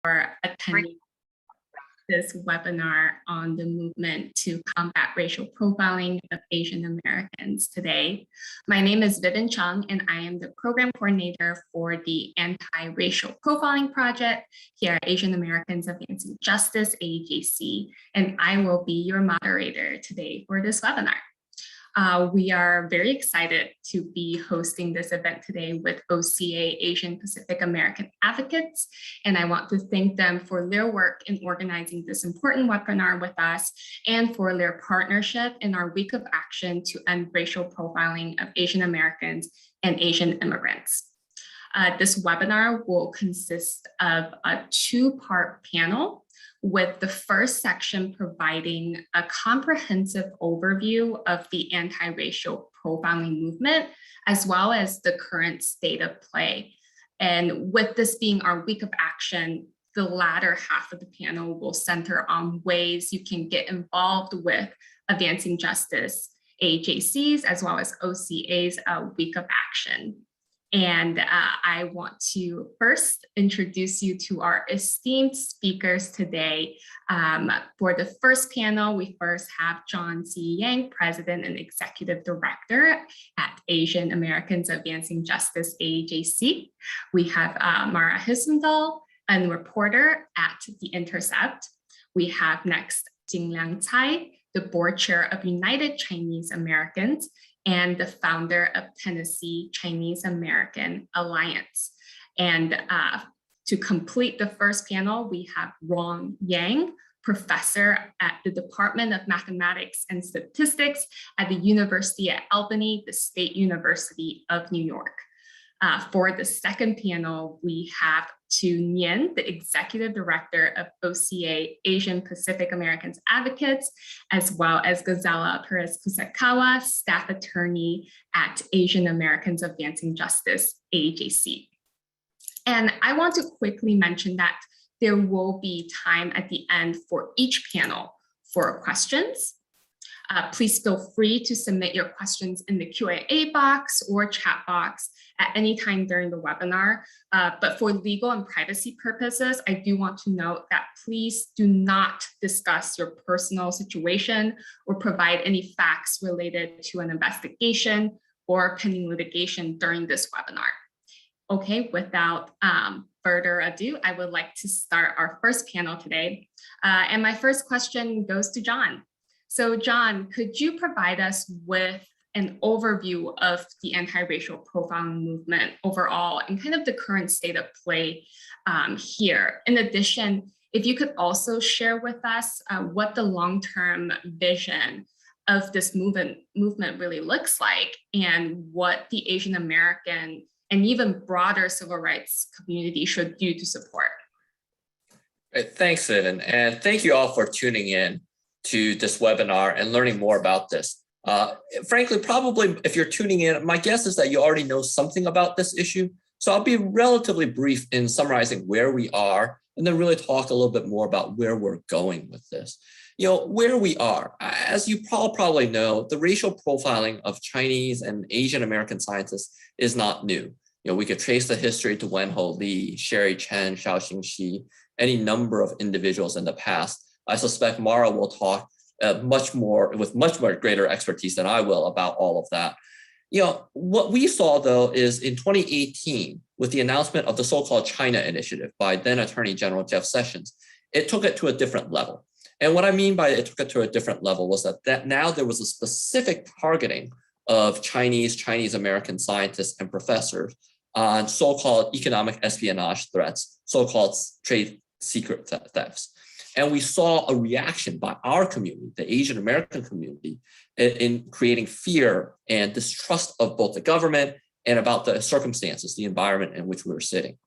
for attending this webinar on the movement to combat racial profiling of Asian Americans today. My name is Vivian Chung, and I am the program coordinator for the Anti-Racial Profiling Project here at Asian Americans Advancing Justice, AAJC, and I will be your moderator today for this webinar. We are very excited to be hosting this event today with OCA Asian Pacific American Advocates, and I want to thank them for their work in organizing this important webinar with us and for their partnership in our week of action to end racial profiling of Asian Americans and Asian immigrants. This webinar will consist of a two-part panel, with the first section providing a comprehensive overview of the anti-racial profiling movement, as well as the current state of play. And with this being our week of action, the latter half of the panel will center on ways you can get involved with Advancing Justice, AAJC's, as well as OCA's week of action. And I want to first introduce you to our esteemed speakers today. For the first panel, we first have John C. Yang, President and Executive Director at Asian Americans Advancing Justice, AAJC. We have Mara Hisendal, a reporter at The Intercept. We have next Jingliang Cai, the board chair of United Chinese Americans and the founder of Tennessee Chinese American Alliance. And to complete the first panel, we have Ron Yang, professor at the Department of Mathematics and Statistics at the University at Albany, the State University of New York. For the second panel, we have Tu Nguyen, the Executive Director of OCA Asian Pacific Americans Advocates, as well as Gazela Perez-Kusakawa, Staff Attorney at Asian Americans Advancing Justice, AAJC. And I want to quickly mention that there will be time at the end for each panel for questions. Please feel free to submit your questions in the Q&A box or chat box at any time during the webinar. But for legal and privacy purposes, I do want to note that please do not discuss your personal situation or provide any facts related to an investigation or pending litigation during this webinar. Okay, without further ado, I would like to start our first panel today. And my first question goes to John. So John, could you provide us with an overview of the anti-racial profiling movement overall and kind of the current state of play here? In addition, if you could also share with us what the long-term vision of this movement really looks like and what the Asian American and even broader civil rights community should do to support. Great. Thanks, Vivian, and thank you all for tuning in to this webinar and learning more about this. Frankly, probably if you're tuning in, my guess is that you already know something about this issue. So I'll be relatively brief in summarizing where we are and then really talk a little bit more about where we're going with this. You know, where we are, as you probably know, the racial profiling of Chinese and Asian American scientists is not new. You know, we could trace the history to Wenho Li, Sherry Chen, Xiaoxing Shi, any number of individuals in the past. I suspect Mara will talk with much more greater expertise than I will about all of that. You know, what we saw though is in 2018, with the announcement of the so-called China Initiative by then Attorney General Jeff Sessions, it took it to a different level. And what I mean by it took it to a different level was that now there was a specific targeting of Chinese American scientists and professors on so-called economic espionage threats, so-called trade secret thefts. And we saw a reaction by our community, the Asian American community, in creating fear and distrust of both the government and about the circumstances, the environment in which we were sitting.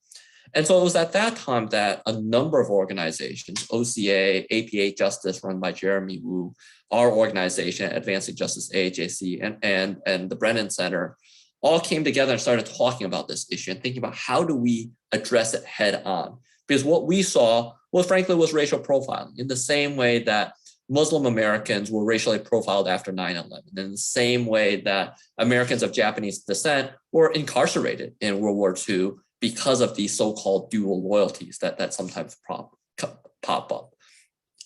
And so it was at that time that a number of organizations, OCA, APA Justice, run by Jeremy Wu, our organization, Advancing Justice, AAJC, and the Brennan Center, all came together and started talking about this issue and thinking about how do we address it head on. Because what we saw, well, frankly, was racial profiling in the same way that Muslim Americans were racially profiled after 9/11, in the same way that Americans of Japanese descent were incarcerated in World War II because of these so-called dual loyalties that sometimes pop up.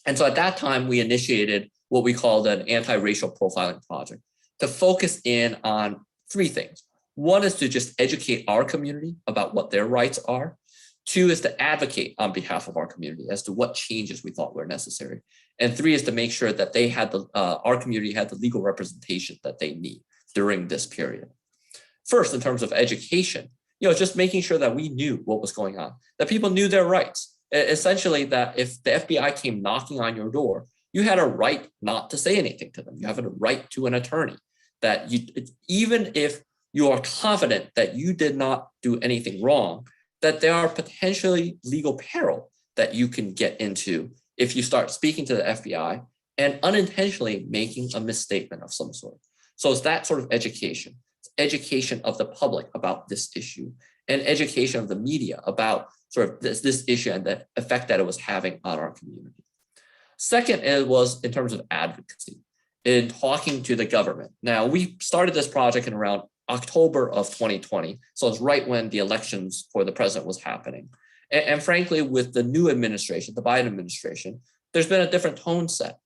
And so at that time, we initiated what we called an anti-racial profiling project to focus in on three things. One is to just educate our community about what their rights are. Two is to advocate on behalf of our community as to what changes we thought were necessary. And three is to make sure that they had our community had the legal representation that they need during this period. First, in terms of education, just making sure that we knew what was going on, that people knew their rights. Essentially, that if the FBI came knocking on your door, you had a right not to say anything to them. You have a right to an attorney, that even if you are confident that you did not do anything wrong, that there are potentially legal peril that you can get into if you start speaking to the FBI and unintentionally making a misstatement of some sort. So it's that sort of education. It's education of the public about this issue, and education of the media about sort of this issue and the effect that it was having on our community. Second, it was in terms of advocacy, in talking to the government. Now, we started this project in around October of 2020. So it's right when the elections for the president was happening. And frankly, with the new administration, the Biden administration, there's been a different tone set.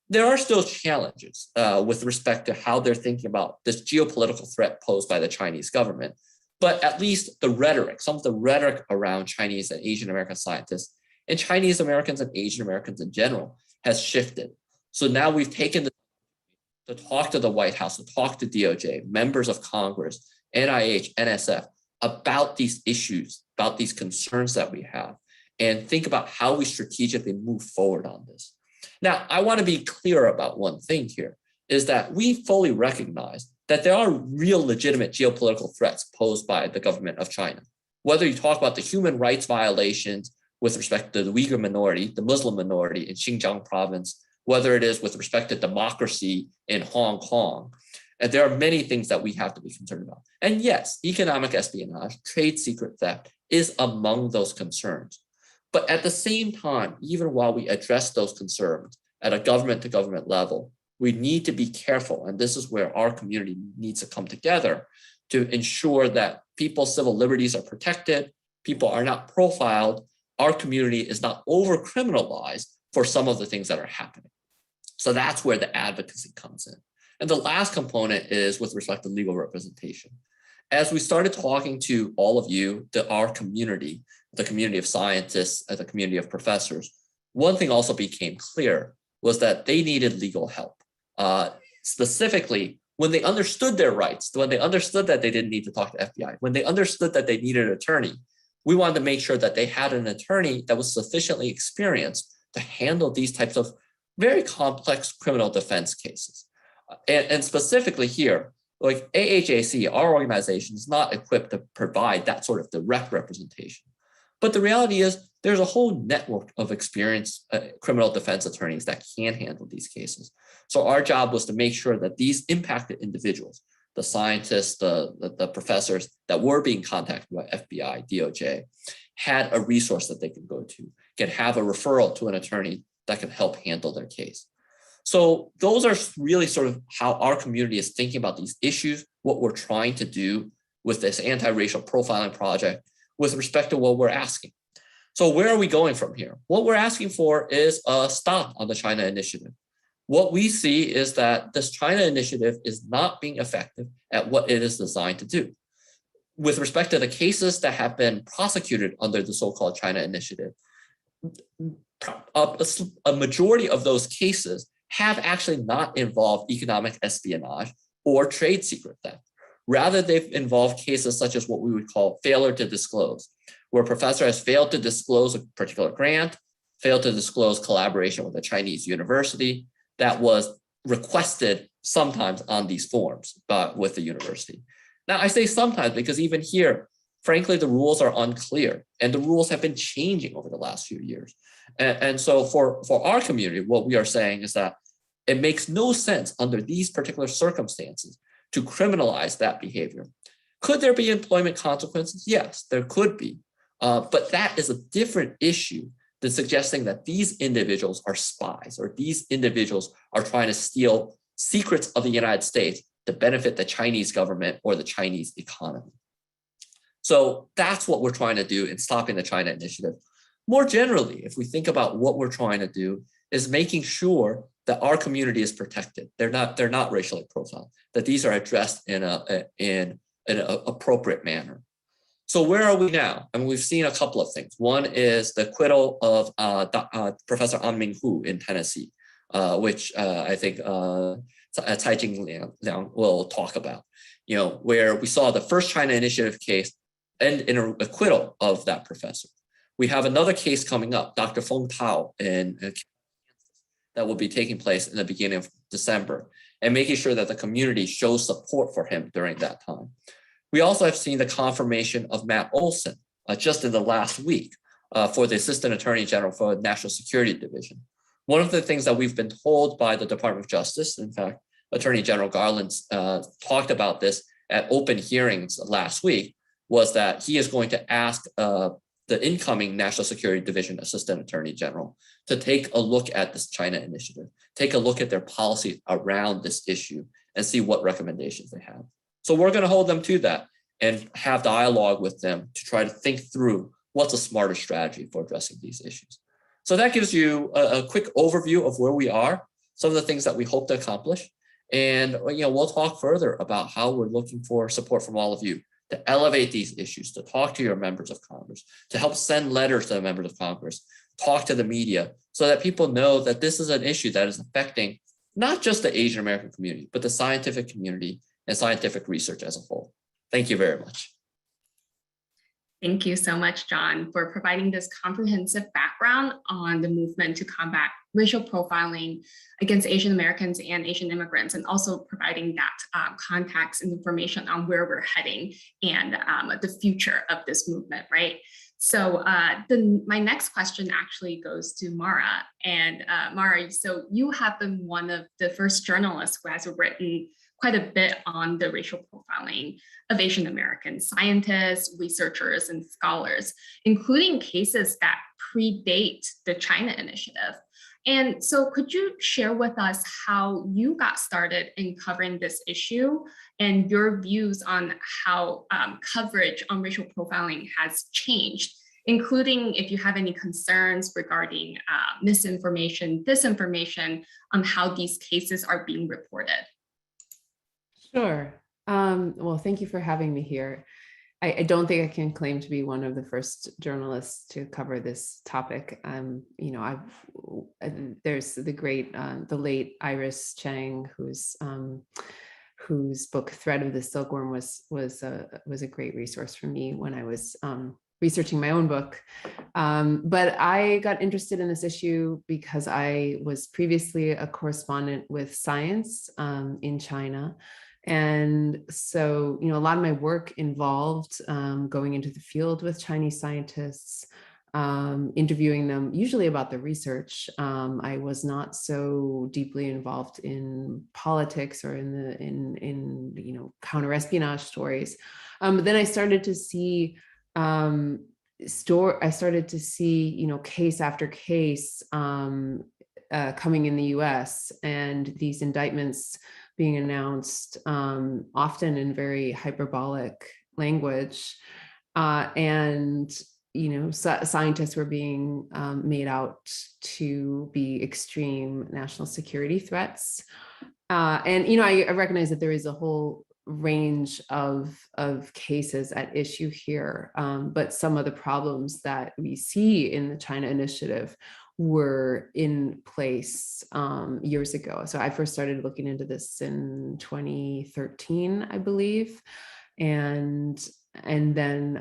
There are still challenges with respect to how they're thinking about this geopolitical threat posed by the Chinese government. But at least the rhetoric, some of the rhetoric around Chinese and Asian American scientists and Chinese Americans and Asian Americans in general has shifted. So now we've taken to talk to the White House, to talk to DOJ, members of Congress, NIH, NSF, about these issues, about these concerns that we have, and think about how we strategically move forward on this. Now, I want to be clear about one thing here, is that we fully recognize that there are real legitimate geopolitical threats posed by the government of China. Whether you talk about the human rights violations with respect to the Uyghur minority, the Muslim minority in Xinjiang province, whether it is with respect to democracy in Hong Kong. And there are many things that we have to be concerned about. And yes, economic espionage, trade secret theft is among those concerns. But at the same time, even while we address those concerns at a government to government level, we need to be careful. And this is where our community needs to come together to ensure that people's civil liberties are protected, people are not profiled, our community is not over-criminalized for some of the things that are happening. So that's where the advocacy comes in. And the last component is with respect to legal representation. As we started talking to all of you, our community, the community of scientists, the community of professors, one thing also became clear was that they needed legal help. Specifically, when they understood their rights, when they understood that they didn't need to talk to FBI, when they understood that they needed an attorney, we wanted to make sure that they had an attorney that was sufficiently experienced to handle these types of very complex criminal defense cases. And specifically here, like AAJC, our organization is not equipped to provide that sort of direct representation. But the reality is there's a whole network of experienced criminal defense attorneys that can handle these cases. So our job was to make sure that these impacted individuals, the scientists, the professors that were being contacted by FBI, DOJ, had a resource that they could go to, can have a referral to an attorney that can help handle their case. So those are really sort of how our community is thinking about these issues, what we're trying to do with this anti-racial profiling project with respect to what we're asking. So where are we going from here? What we're asking for is a stop on the China initiative. What we see is that this China initiative is not being effective at what it is designed to do. With respect to the cases that have been prosecuted under the so-called China initiative, a majority of those cases have actually not involved economic espionage or trade secret theft. Rather, they've involved cases such as what we would call failure to disclose, where a professor has failed to disclose a particular grant, failed to disclose collaboration with a Chinese university that was requested sometimes on these forms with the university. Now, I say sometimes because even here, frankly, the rules are unclear and the rules have been changing over the last few years. And so for our community, what we are saying is that it makes no sense under these particular circumstances to criminalize that behavior. Could there be employment consequences? Yes, there could be. But that is a different issue than suggesting that these individuals are spies or these individuals are trying to steal secrets of the United States to benefit the Chinese government or the Chinese economy. So that's what we're trying to do in stopping the China initiative. More generally, if we think about what we're trying to do, is making sure that our community is protected. They're not racially profiled, that these are addressed in an appropriate manner. So where are we now? I mean, we've seen a couple of things. One is the acquittal of Professor An Minghu in Tennessee, which I think Cai Liang will talk about, where we saw the first China initiative case end in an acquittal of that professor. We have another case coming up, Dr. Feng Tao that will be taking place in the beginning of December, and making sure that the community shows support for him during that time. We also have seen the confirmation of Matt Olson just in the last week for the Assistant Attorney General for the National Security Division. One of the things that we've been told by the Department of Justice, in fact, Attorney General Garland talked about this at open hearings last week, was that he is going to ask the incoming National Security Division Assistant Attorney General to take a look at this China initiative, take a look at their policies around this issue and see what recommendations they have. So we're going to hold them to that and have dialogue with them to try to think through what's a smarter strategy for addressing these issues. So that gives you a quick overview of where we are, some of the things that we hope to accomplish. And we'll talk further about how we're looking for support from all of you to elevate these issues, to talk to your members of Congress, to help send letters to the members of Congress, talk to the media, so that people know that this is an issue that is affecting not just the Asian American community, but the scientific community and scientific research as a whole. Thank you very much. Thank you so much, John, for providing this comprehensive background on the movement to combat racial profiling against Asian Americans and Asian immigrants, and also providing that context and information on where we're heading and the future of this movement, right? So my next question actually goes to Mara. And Mara, so you have been one of the first journalists who has written quite a bit on the racial profiling of Asian American scientists, researchers, and scholars, including cases that predate the China initiative. And so could you share with us how you got started in covering this issue and your views on how coverage on racial profiling has changed, including if you have any concerns regarding misinformation, disinformation on how these cases are being reported? Sure. Well, thank you for having me here. I don't think I can claim to be one of the first journalists to cover this topic. There's the late Iris Chang, whose book Thread of the Silkworm was a great resource for me when I was researching my own book. But I got interested in this issue because I was previously a correspondent with Science in China. And so, a lot of my work involved going into the field with Chinese scientists, interviewing them, usually about the research. I was not so deeply involved in politics or in counter-espionage stories. But then I started to see case after case coming in the US, and these indictments being announced often in very hyperbolic language. Scientists were being made out to be extreme national security threats. I recognize that there is a whole range of cases at issue here, but some of the problems that we see in the China initiative were in place years ago. So I first started looking into this in 2013, I believe, and then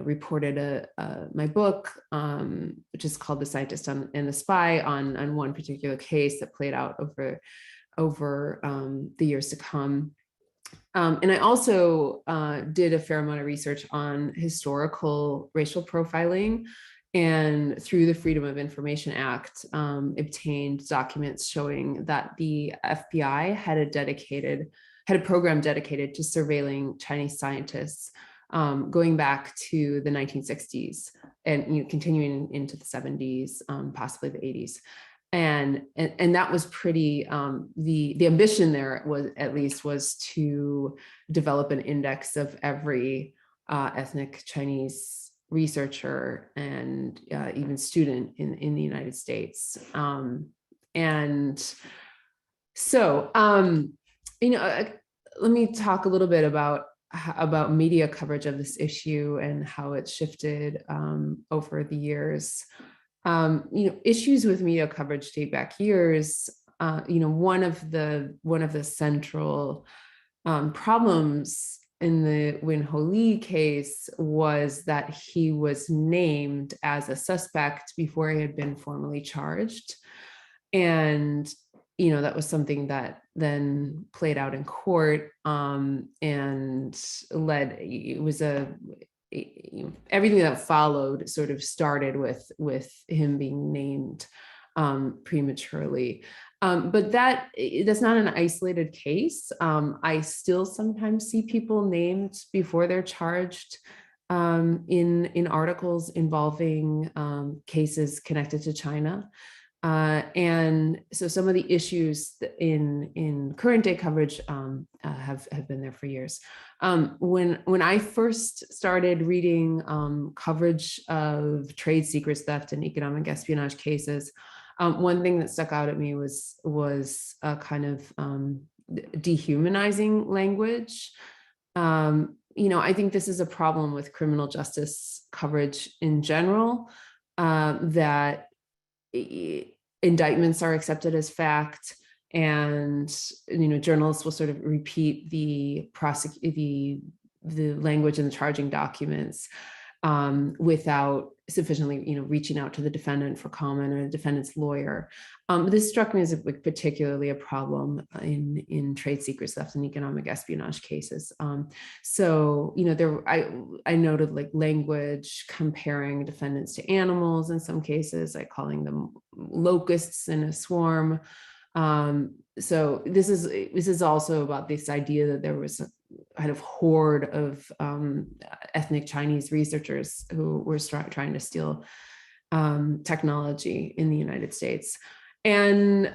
reported my book, which is called "The Scientist and the Spy," on one particular case that played out over the years to come. And I also did a fair amount of research on historical racial profiling, and through the Freedom of Information Act, obtained documents showing that the FBI had a program dedicated to surveilling Chinese scientists going back to the 1960s and continuing into the 70s, possibly the 80s. And that was pretty, the ambition there was to develop an index of every ethnic Chinese researcher and even student in the United States. And so, let me talk a little bit about media coverage of this issue and how it's shifted over the years. Issues with media coverage date back years. One of the central problems in the Wen-Ho Lee case was that he was named as a suspect before he had been formally charged. And, that was something that then played out in court and everything that followed sort of started with him being named prematurely. But that's not an isolated case. I still sometimes see people named before they're charged in articles involving cases connected to China. And so some of the issues in current day coverage have been there for years. When I first started reading coverage of trade secrets theft and economic espionage cases, one thing that stuck out at me was a kind of dehumanizing language. I think this is a problem with criminal justice coverage in general, that indictments are accepted as fact, and journalists will sort of repeat the language in the charging documents without sufficiently reaching out to the defendant for comment or the defendant's lawyer. This struck me as particularly a problem in trade secrets theft and economic espionage cases. I noted like language comparing defendants to animals in some cases, like calling them locusts in a swarm. So this is also about this idea that there was a kind of horde of ethnic Chinese researchers who were trying to steal technology in the United States. And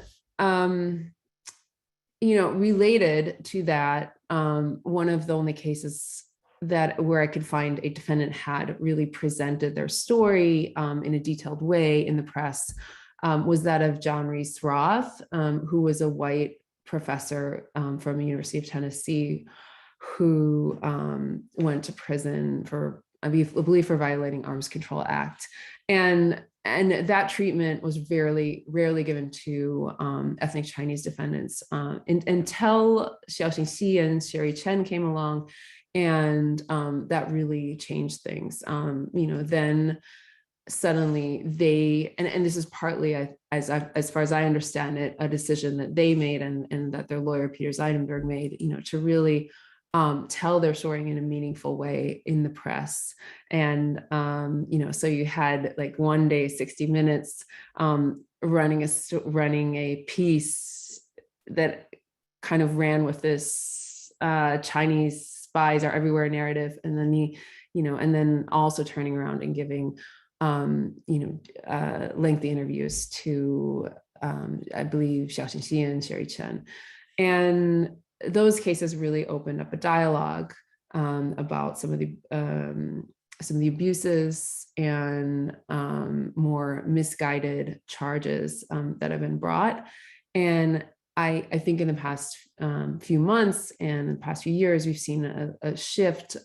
related to that, one of the only cases where I could find a defendant had really presented their story in a detailed way in the press was that of John Reese Roth, who was a white professor from the University of Tennessee, who went to prison for, I believe, for violating Arms Control Act. And that treatment was rarely given to ethnic Chinese defendants until Xiaoxing Xi and Sherry Chen came along, and that really changed things. Then suddenly and this is partly, as far as I understand it, a decision that they made and that their lawyer Peter Zeidenberg made, to really tell their story in a meaningful way in the press. And so you had like one day 60 Minutes running a piece that kind of ran with this Chinese spies are everywhere narrative, and then and then also turning around and giving lengthy interviews to I believe Xiaoxing Xi and Sherry Chen. And those cases really opened up a dialogue about some of the abuses and more misguided charges that have been brought. And I think in the past few months and the past few years, we've seen a shift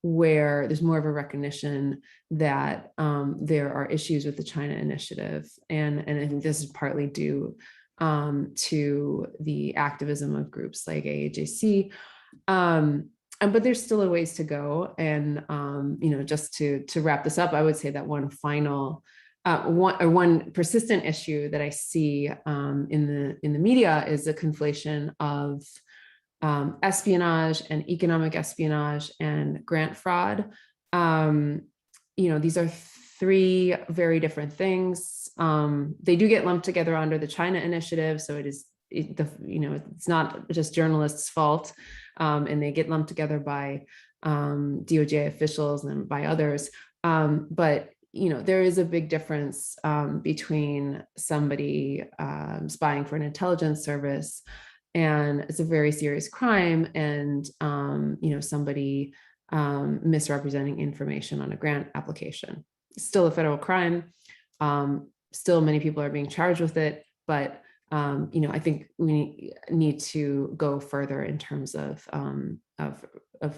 where there's more of a recognition that there are issues with the China initiative. And I think this is partly due to the activism of groups like AAJC. But there's still a ways to go. And, just to wrap this up, I would say that one persistent issue that I see in the media is the conflation of espionage and economic espionage and grant fraud. These are three very different things. They do get lumped together under the China initiative, so it's not just journalists' fault, and they get lumped together by DOJ officials and by others. But there is a big difference between somebody spying for an intelligence service, and it's a very serious crime, and somebody misrepresenting information on a grant application. It's still a federal crime. Still, many people are being charged with it, but I think we need to go further in terms of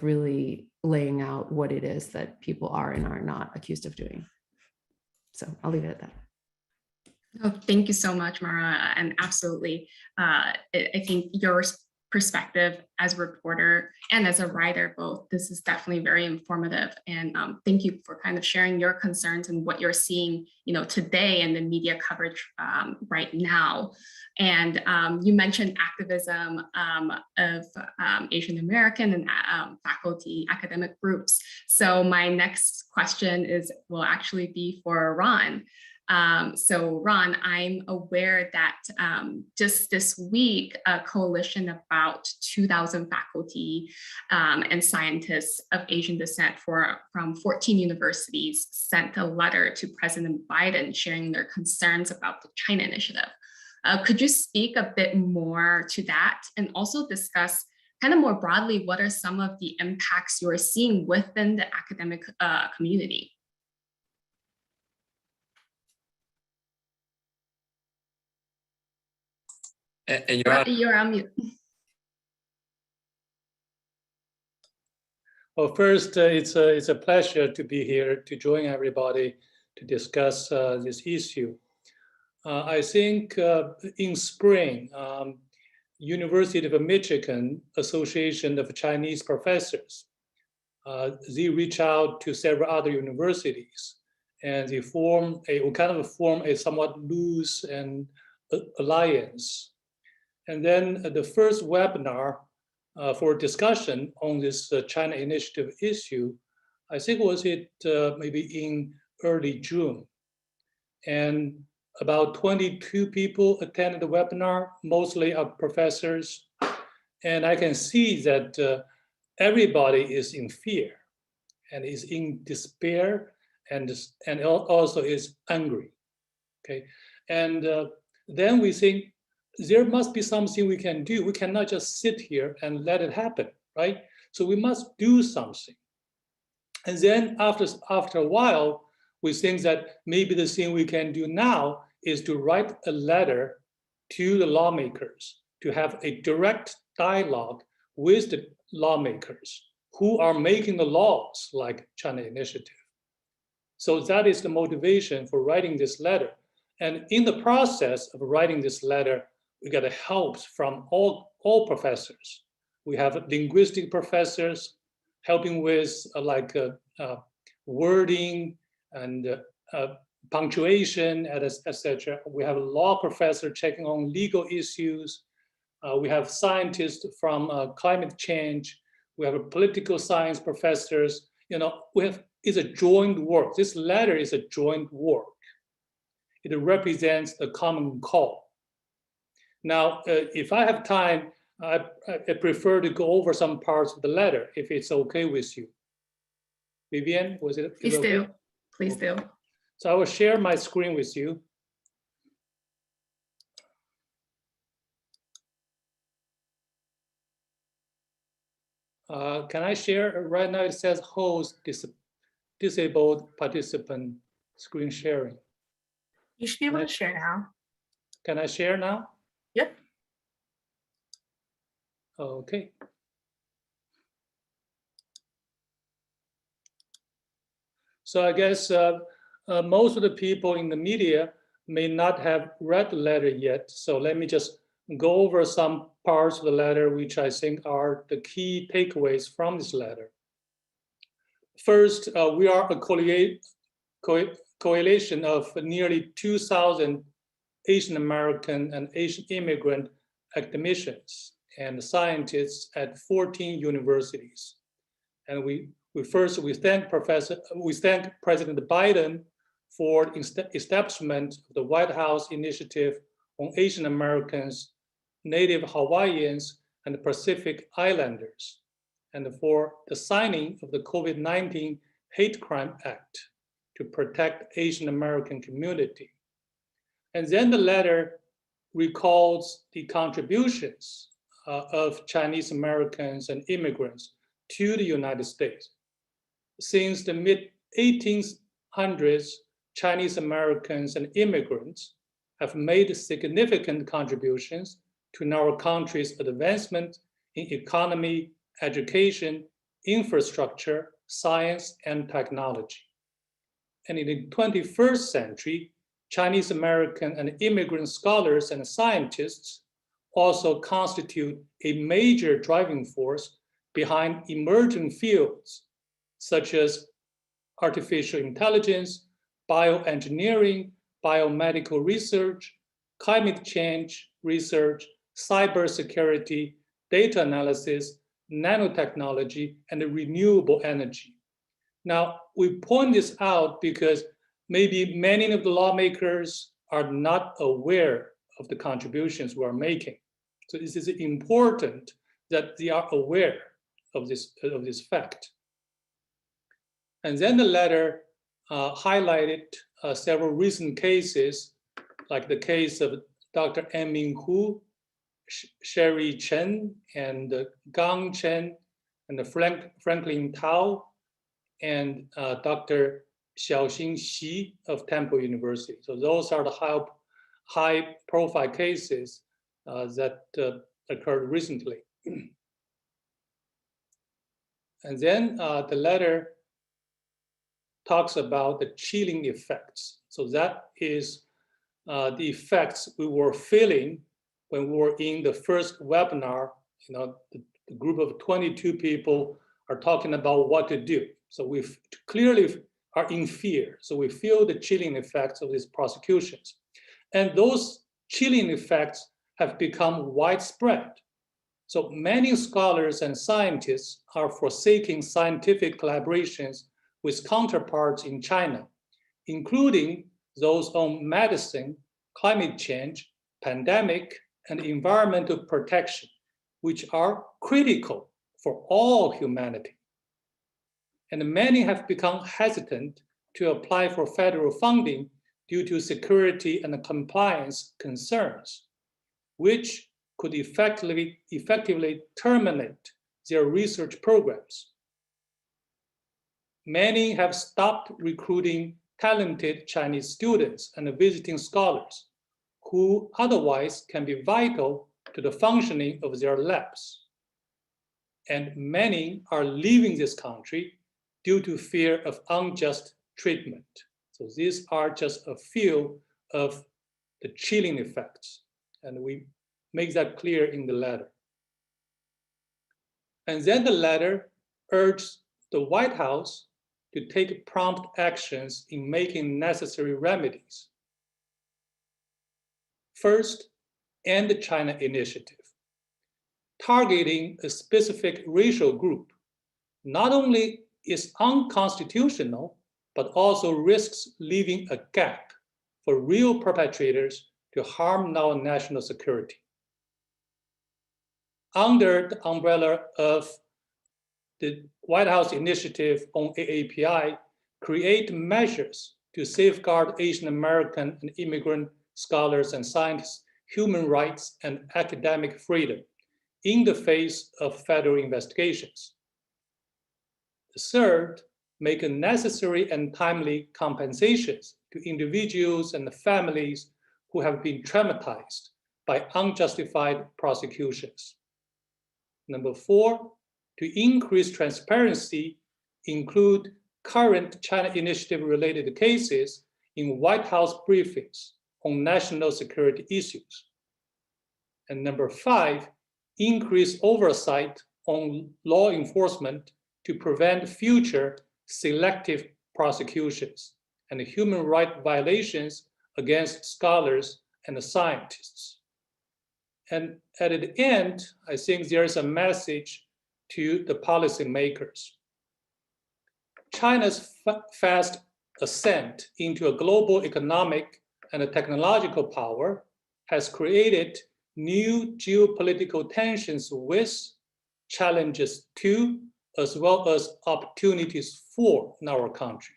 really laying out what it is that people are and are not accused of doing. So I'll leave it at that. Oh, thank you so much, Mara. And absolutely, I think your perspective as a reporter and as a writer, both, this is definitely very informative. And thank you for kind of sharing your concerns and what you're seeing, today in the media coverage right now. And you mentioned activism of Asian American and faculty academic groups. So my next question will actually be for Ron. So Ron, I'm aware that just this week, a coalition of about 2,000 faculty and scientists of Asian descent from 14 universities sent a letter to President Biden sharing their concerns about the China initiative. Could you speak a bit more to that and also discuss kind of more broadly, what are some of the impacts you're seeing within the academic community? And you're on mute. Well, first, it's a pleasure to be here to join everybody to discuss this issue. I think in spring, University of Michigan Association of Chinese Professors, they reach out to several other universities, and they form a somewhat loose and alliance. And then the first webinar for discussion on this China initiative issue, I think maybe in early June. And about 22 people attended the webinar, mostly are professors. And I can see that everybody is in fear and is in despair and also is angry, okay? And then we think, there must be something we can do. We cannot just sit here and let it happen, right? So we must do something. And then after a while, we think that maybe the thing we can do now is to write a letter to the lawmakers, to have a direct dialogue with the lawmakers who are making the laws like China Initiative. So that is the motivation for writing this letter. And in the process of writing this letter, we got help from all professors. We have linguistic professors helping with wording and punctuation, etc. We have a law professor checking on legal issues. We have scientists from climate change. We have a political science professors. It's a joint work. This letter is a joint work. It represents the common call. Now, if I have time, I prefer to go over some parts of the letter, if it's okay with you. Vivian, was it? Please do. Please do. So I will share my screen with you. Can I share? Right now it says host disabled participant screen sharing. You should be able to share now. Can I share now? Yep. Okay. So I guess most of the people in the media may not have read the letter yet. So let me just go over some parts of the letter which I think are the key takeaways from this letter. First, we are a coalition of nearly 2,000 Asian American and Asian immigrant academicians and scientists at 14 universities. And we thank President Biden for establishment of the White House Initiative on Asian Americans, Native Hawaiians, and Pacific Islanders, and for the signing of the COVID-19 Hate Crime Act to protect Asian American community. And then the letter recalls the contributions of Chinese Americans and immigrants to the United States. since the mid-1800s, Chinese Americans and immigrants have made significant contributions to our country's advancement in economy, education, infrastructure, science, and technology. And in the 21st century, Chinese American and immigrant scholars and scientists also constitute a major driving force behind emerging fields such as artificial intelligence, bioengineering, biomedical research, climate change research, cybersecurity, data analysis, nanotechnology, and renewable energy. Now, we point this out because maybe many of the lawmakers are not aware of the contributions we are making. So this is important that they are aware of this fact. And then the letter highlighted several recent cases, like the case of Dr. En-Ming Hu, Sherry Chen, and Gang Chen, and the Franklin Tao, and Dr. Xiaoxing Xi of Temple University. So those are the high-profile cases that occurred recently. And then the letter talks about the chilling effects. So that is the effects we were feeling when we were in the first webinar. The group of 22 people are talking about what to do. So we clearly are in fear. So we feel the chilling effects of these prosecutions. And those chilling effects have become widespread. So many scholars and scientists are forsaking scientific collaborations with counterparts in China, including those on medicine, climate change, pandemic, and environmental protection, which are critical for all humanity. And many have become hesitant to apply for federal funding due to security and compliance concerns, which could effectively terminate their research programs. Many have stopped recruiting talented Chinese students and visiting scholars who otherwise can be vital to the functioning of their labs. And many are leaving this country due to fear of unjust treatment. So these are just a few of the chilling effects, and we make that clear in the letter. And then the letter urged the White House to take prompt actions in making necessary remedies. First, end the China Initiative. Targeting a specific racial group not only is unconstitutional, but also risks leaving a gap for real perpetrators to harm our national security. Under the umbrella of the White House initiative on AAPI, create measures to safeguard Asian American and immigrant scholars and scientists' human rights and academic freedom in the face of federal investigations. The third, make necessary and timely compensations to individuals and families who have been traumatized by unjustified prosecutions. Number four, to increase transparency, include current China Initiative-related cases in White House briefings on national security issues. And number five, increase oversight on law enforcement to prevent future selective prosecutions and human rights violations against scholars and scientists. And at the end, I think there's a message to the policymakers. China's fast ascent into a global economic and a technological power has created new geopolitical tensions with, challenges to, as well as opportunities for our country,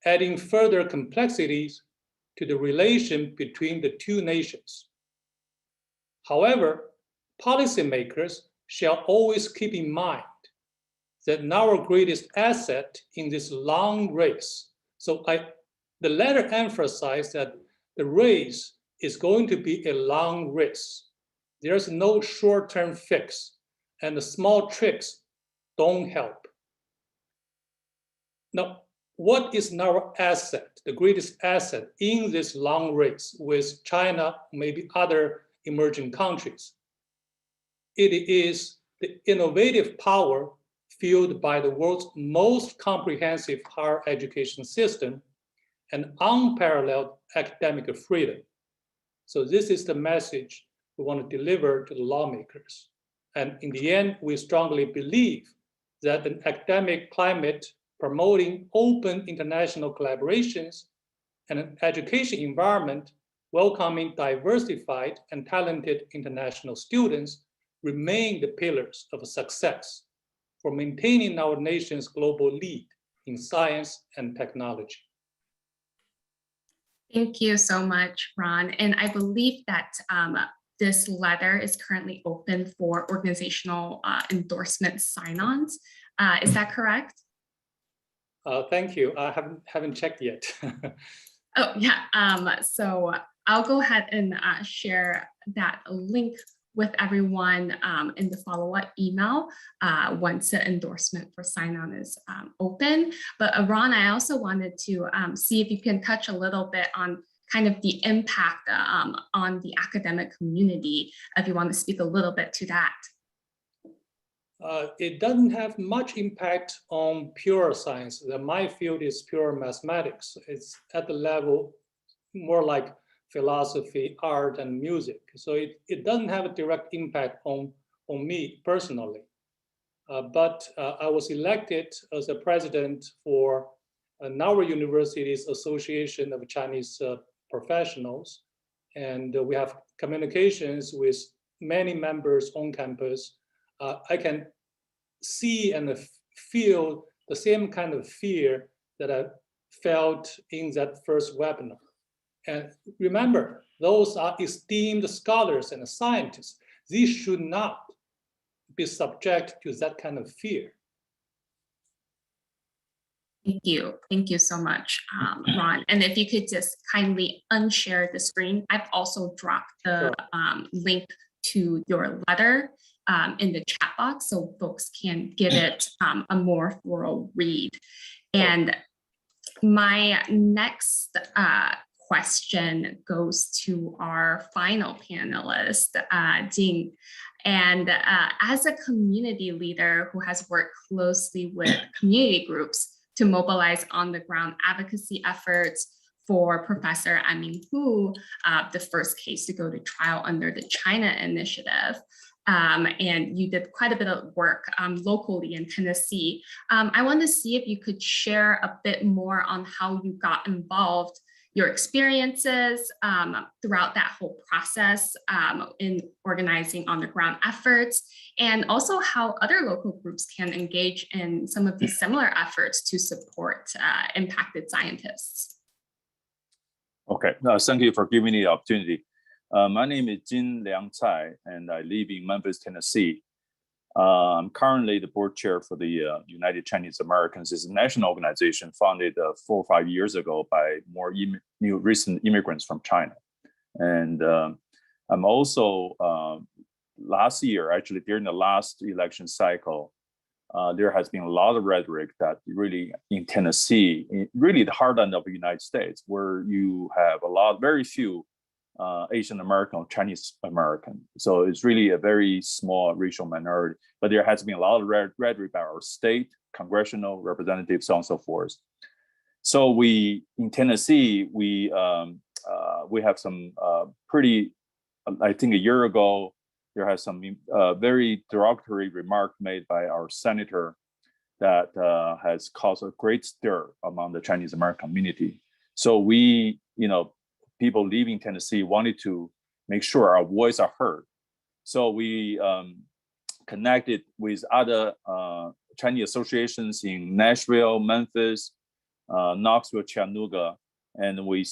adding further complexities to the relation between the two nations. However, policymakers shall always keep in mind that our greatest asset in this long race. So the letter emphasized that the race is going to be a long race. There's no short-term fix, and the small tricks don't help. Now, what is our asset, the greatest asset in this long race with China, maybe other emerging countries? It is the innovative power fueled by the world's most comprehensive higher education system and unparalleled academic freedom. So this is the message we want to deliver to the lawmakers. And in the end, we strongly believe that an academic climate promoting open international collaborations and an education environment welcoming diversified and talented international students remain the pillars of success for maintaining our nation's global lead in science and technology. Thank you so much, Ron. And I believe that this letter is currently open for organizational endorsement sign-ons. Is that correct? Thank you. I haven't checked yet. Oh, yeah. So I'll go ahead and share that link with everyone in the follow-up email once the endorsement for sign-on is open. But Ron, I also wanted to see if you can touch a little bit on kind of the impact on the academic community, if you want to speak a little bit to that. It doesn't have much impact on pure science. My field is pure mathematics. It's at the level more like philosophy, art, and music. So it doesn't have a direct impact on me personally. But I was elected as a president for our university's Association of Chinese Professionals. And we have communications with many members on campus. I can see and feel the same kind of fear that I felt in that first webinar. And remember, those are esteemed scholars and scientists. These should not be subject to that kind of fear. Thank you so much, Ron. And if you could just kindly unshare the screen, I've also dropped the link to your letter in the chat box so folks can give it a more thorough read. And my next question goes to our final panelist, Jing. And as a community leader who has worked closely with community groups to mobilize on-the-ground advocacy efforts for Professor Anming Hu, the first case to go to trial under the China Initiative. And you did quite a bit of work locally in Tennessee. I want to see if you could share a bit more on how you got involved, your experiences throughout that whole process in organizing on-the-ground efforts, and also how other local groups can engage in some of these similar efforts to support impacted scientists. Okay, thank you for giving me the opportunity. My name is Jin Liang Cai, and I live in Memphis, Tennessee. I'm currently the board chair for the United Chinese Americans. It's a national organization founded 4 or 5 years ago by more recent immigrants from China. And I'm also, last year, actually during the last election cycle, there has been a lot of rhetoric that really in Tennessee, really the heartland of the United States, where you have very few Asian American or Chinese American. So it's really a very small racial minority, but there has been a lot of rhetoric about our state, congressional representatives, so on and so forth. So in Tennessee, we have some pretty, I think a year ago, there has some very derogatory remark made by our senator that has caused a great stir among the Chinese American community. So we, people living in Tennessee wanted to make sure our voice are heard. So we connected with other Chinese associations in Nashville, Memphis, Knoxville, Chattanooga, and we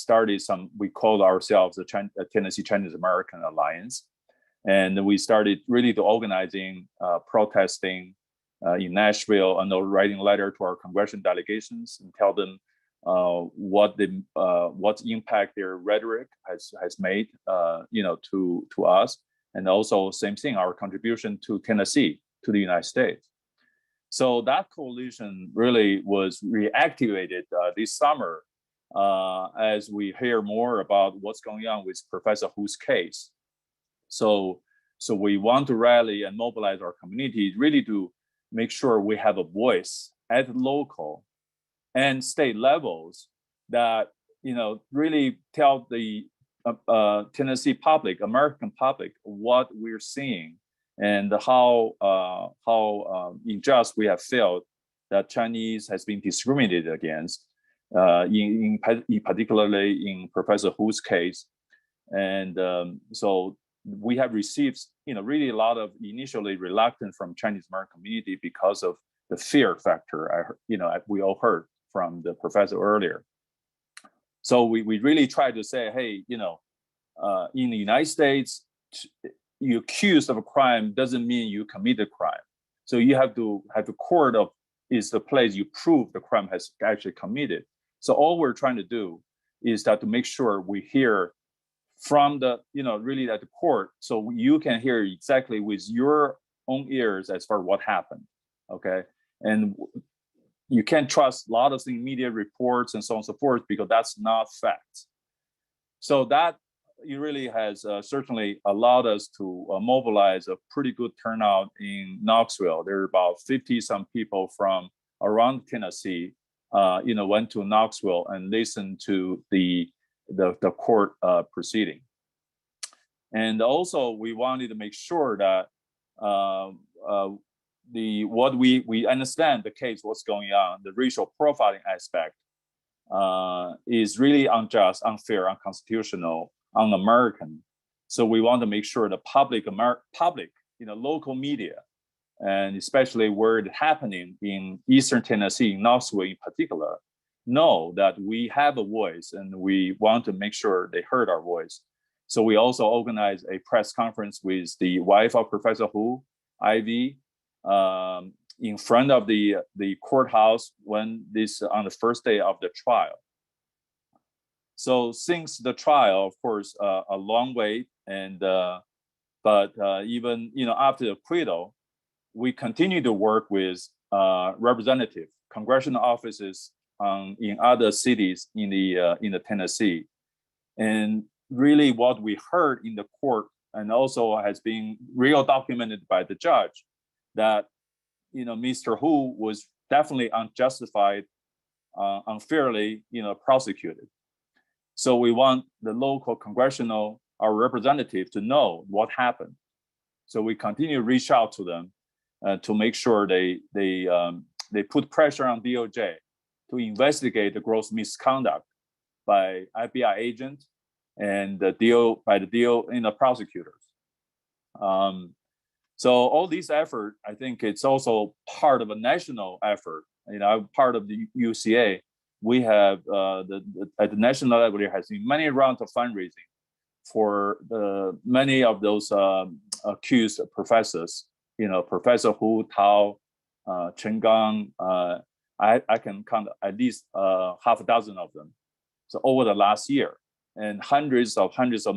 called ourselves the Tennessee Chinese American Alliance. And we started really organizing, protesting, in Nashville, and writing letter to our congressional delegations and tell them what impact their rhetoric has made, to us, and also same thing, our contribution to Tennessee, to the United States. So that coalition really was reactivated this summer as we hear more about what's going on with Professor Hu's case. So we want to rally and mobilize our community really to make sure we have a voice at local and state levels that really tell the Tennessee public, American public, what we're seeing and how unjust we have felt that Chinese has been discriminated against, particularly in Professor Hu's case. And so we have received, really a lot of initially reluctance from Chinese American community because of the fear factor. We all heard from the professor earlier. So we really try to say, hey, in the United States, you accused of a crime doesn't mean you committed a crime. So you have to have the court is the place you prove the crime has actually committed. So all we're trying to do is that to make sure we hear from the, really at the court, so you can hear exactly with your own ears as far as what happened, okay? And you can't trust a lot of the media reports and so on and so forth because that's not fact. So that it really has certainly allowed us to mobilize a pretty good turnout in Knoxville. There are about 50-some people from around Tennessee, went to Knoxville and listened to the court proceeding. And also, we wanted to make sure that we understand the case, what's going on, the racial profiling aspect is really unjust, unfair, unconstitutional, un-American. So we want to make sure the public, local media, and especially where it's happening in Eastern Tennessee, in Knoxville in particular, know that we have a voice and we want to make sure they heard our voice. So we also organized a press conference with the wife of Professor Hu, Ivy, in front of the courthouse on the first day of the trial. So since the trial, of course, a long wait, but even after the acquittal, we continue to work with representative congressional offices in other cities in the Tennessee, and really what we heard in the court, and also has been real documented by the judge, that Mr. Hu was definitely unjustified, unfairly prosecuted. So we want the local congressional, our representative, to know what happened. So we continue to reach out to them to make sure they put pressure on DOJ to investigate the gross misconduct by FBI agent and by the prosecutors. So all these effort, I think it's also part of a national effort. Part of the UCA, we have at the national level, there has been many rounds of fundraising for many of those accused professors. Professor Hu, Tao, Chen Gang. I can count at least half a dozen of them. So over the last year, and hundreds of millions, hundreds of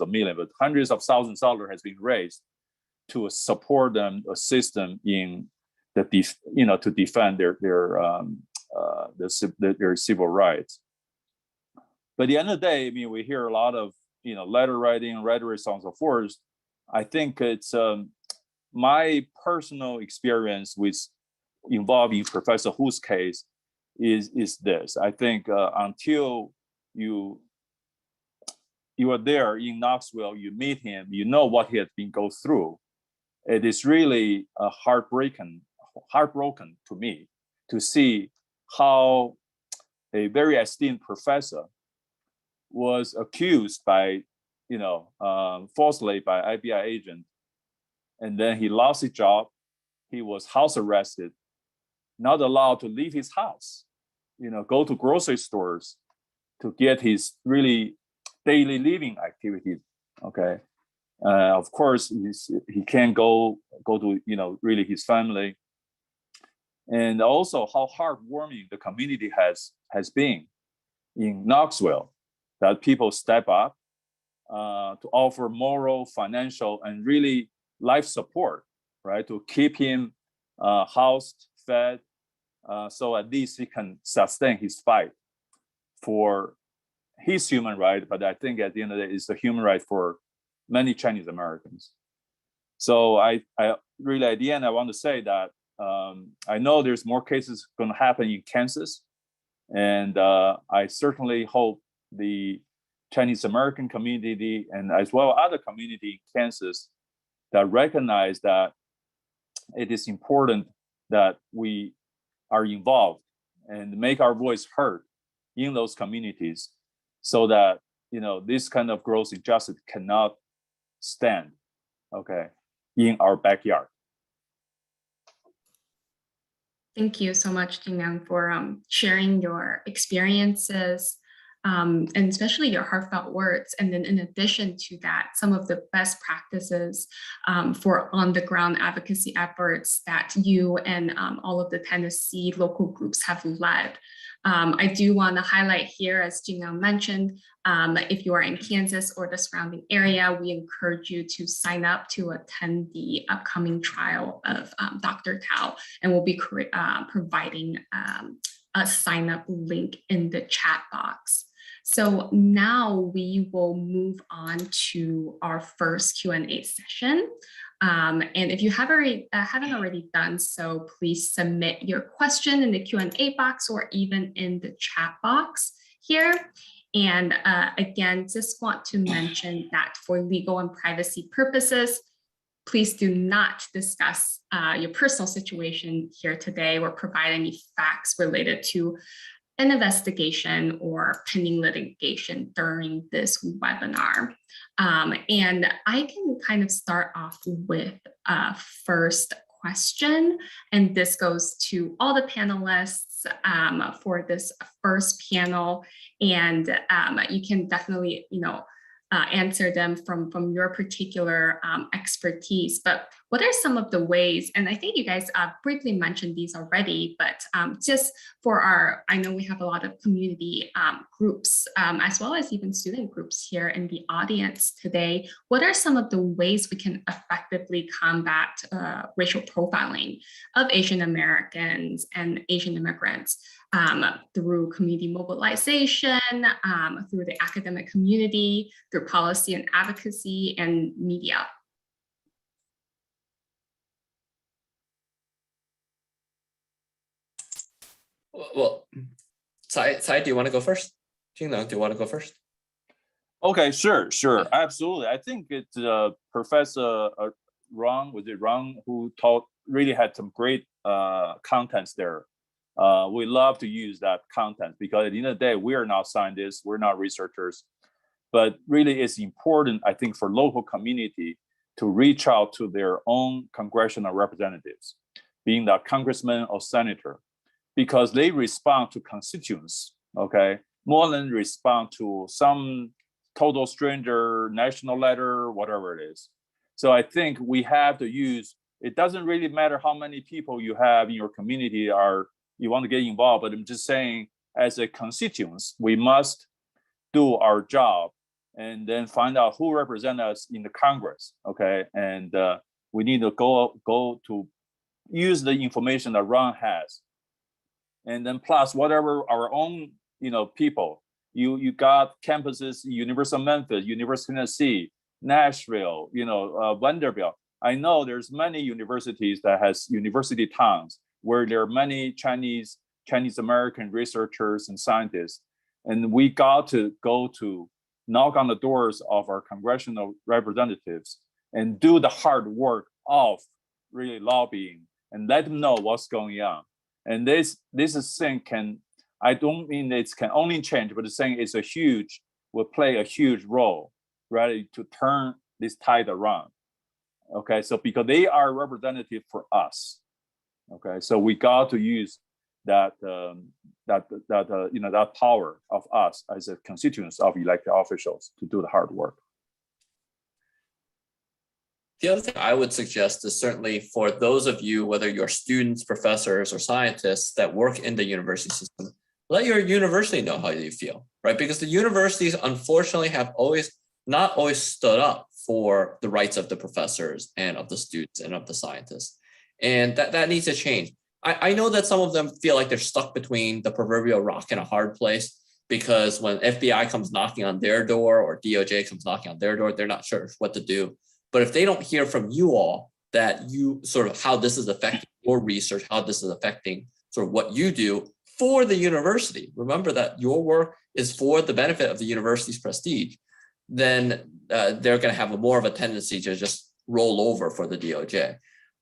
millions, but hundreds of thousands of dollars has been raised to support them, assist them in to defend their civil rights. But at the end of the day, we hear a lot of letter writing, rhetoric, so on and so forth. I think it's my personal experience involving Professor Hu's case is this. I think until you are there in Knoxville, you meet him, you know what he has been go through. It is really heartbroken to me to see how a very esteemed professor was accused by, falsely by FBI agent, and then he lost his job. He was house arrested, not allowed to leave his house, go to grocery stores to get his really daily living activities. Okay, Of course, he can't go to really his family, and also how heartwarming the community has been in Knoxville, that people step up to offer moral, financial, and really life support, right, to keep him housed, fed, so at least he can sustain his fight for his human right. But I think at the end of the day, it's the human right for many Chinese Americans. So I really, at the end, I want to say that I know there's more cases going to happen in Kansas, and I certainly hope the Chinese American community and as well other community in Kansas that recognize that it is important that we are involved and make our voice heard in those communities, so that this kind of gross injustice cannot stand, okay, in our backyard. Thank you so much, Jingyang, for sharing your experiences, and especially your heartfelt words. And then in addition to that, some of the best practices for on-the-ground advocacy efforts that you and all of the Tennessee local groups have led. I do want to highlight here, as Jingyang mentioned, if you are in Kansas or the surrounding area, we encourage you to sign up to attend the upcoming trial of Dr. Tao, and we'll be providing a sign up link in the chat box. So now we will move on to our first Q&A session. And if you haven't already done so, please submit your question in the Q&A box or even in the chat box here. And again, just want to mention that for legal and privacy purposes, please do not discuss your personal situation here today or provide any facts related to an investigation or pending litigation during this webinar. And I can kind of start off with a first question, and this goes to all the panelists for this first panel, and you can definitely, answer them from your particular expertise. But what are some of the ways, and I think you guys briefly mentioned these already, but just for I know we have a lot of community groups, as well as even student groups here in the audience today. What are some of the ways we can effectively combat racial profiling of Asian Americans and Asian immigrants? Through community mobilization, through the academic community, through policy and advocacy, and media. Well, Tsai, do you want to go first? Jingyang, do you want to go first? Okay, sure, absolutely. I think it's Professor Rong, was it Rong, who really had some great contents there. We love to use that content because at the end of the day, we are not scientists, we're not researchers, but really it's important, I think, for local community to reach out to their own congressional representatives, being that congressman or senator, because they respond to constituents, okay, more than respond to some total stranger, national letter, whatever it is. So I think we have to use, it doesn't really matter how many people you have in your community you want to get involved, but I'm just saying, as a constituents, we must do our job and then find out who represents us in the Congress, okay? And we need to go to use the information that Ron has. And then plus whatever our own, people, you got campuses, University of Memphis, University of Tennessee, Nashville, Vanderbilt. I know there's many universities that has university towns where there are many Chinese American researchers and scientists. And we got to go to knock on the doors of our congressional representatives and do the hard work of really lobbying and let them know what's going on. And this is thing I don't mean it can only change, but it's saying will play a huge role, right, to turn this tide around. Okay, so because they are representative for us. Okay, so we got to use that that power of us as a constituents of elected officials to do the hard work. The other thing I would suggest is certainly for those of you, whether you're students, professors, or scientists that work in the university system, let your university know how you feel, right? Because the universities unfortunately have not always stood up for the rights of the professors and of the students and of the scientists. And that needs to change. I know that some of them feel like they're stuck between the proverbial rock and a hard place, because when FBI comes knocking on their door or DOJ comes knocking on their door, they're not sure what to do. But if they don't hear from you all that you sort of how this is affecting your research, how this is affecting sort of what you do for the university, remember that your work is for the benefit of the university's prestige, then they're going to have more of a tendency to just roll over for the DOJ.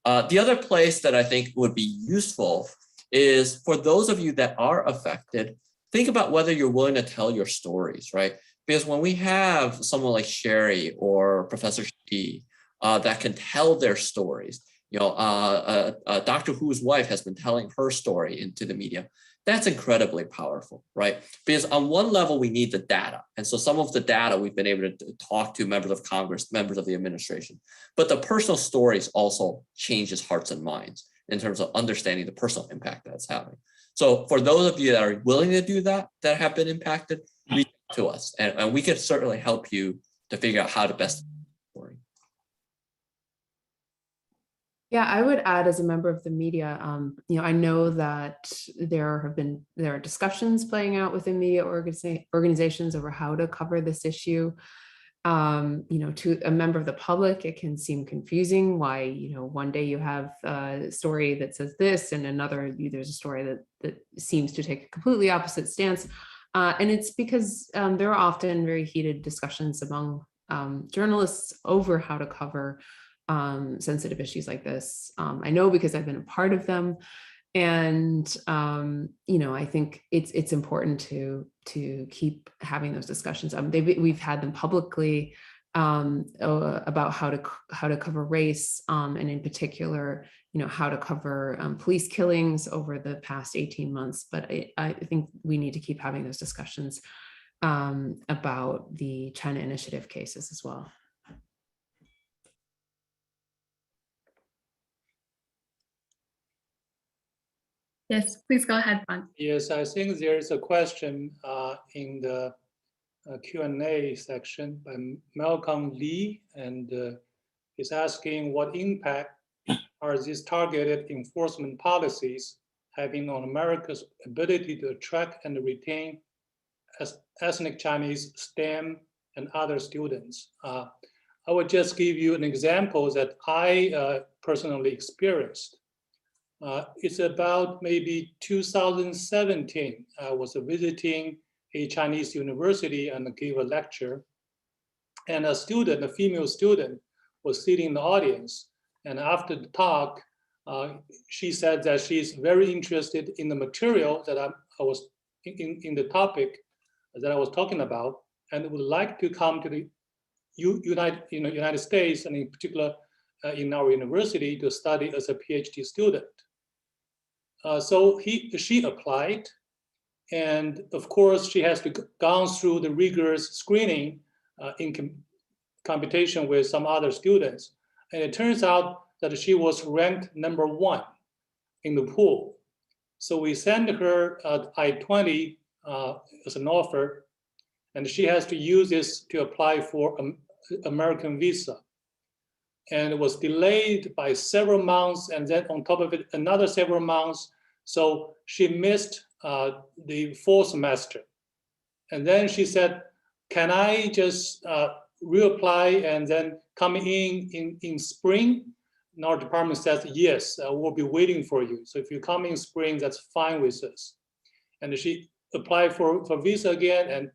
The other place that I think would be useful is for those of you that are affected, think about whether you're willing to tell your stories, right? Because when we have someone like Sherry or Professor Shi that can tell their stories, Doctor Who's wife has been telling her story into the media. That's incredibly powerful, right? Because on one level, we need the data. And so some of the data we've been able to talk to members of Congress, members of the administration, but the personal stories also changes hearts and minds in terms of understanding the personal impact that it's having. So for those of you that are willing to do that have been impacted, reach out to us, and we can certainly help you to figure out how to best tell the story. Yeah, I would add, as a member of the media, I know that there are discussions playing out within media organizations over how to cover this issue. To a member of the public, it can seem confusing why, one day you have a story that says this and another, there's a story that seems to take a completely opposite stance. And it's because there are often very heated discussions among journalists over how to cover sensitive issues like this. I know because I've been a part of them. And, I think it's important to keep having those discussions. We've had them publicly about how to cover race, and in particular, how to cover police killings over the past 18 months. But I think we need to keep having those discussions about the China Initiative cases as well. Yes, please go ahead, Feng. Yes, I think there is a question in the Q&A section by Malcolm Lee, and is asking what impact are these targeted enforcement policies having on America's ability to attract and retain ethnic Chinese STEM and other students. I would just give you an example that I personally experienced. It's about maybe 2017. I was visiting a Chinese university and gave a lecture. And a female student, was sitting in the audience. And after the talk, she said that she's very interested in the material that I was in the topic that I was talking about, and would like to come to the United States, and in particular in our university, to study as a PhD student. So she applied, and of course she has to gone through the rigorous screening in competition with some other students. And it turns out that she was ranked #1 in the pool. So we sent her I-20 as an offer, and she has to use this to apply for an American visa. And it was delayed by several months, and then on top of it, another several months. So she missed the fall semester. And then she said, can I just reapply and then come in spring? And our department says, yes, we'll be waiting for you. So if you come in spring, that's fine with us. And she applied for visa again,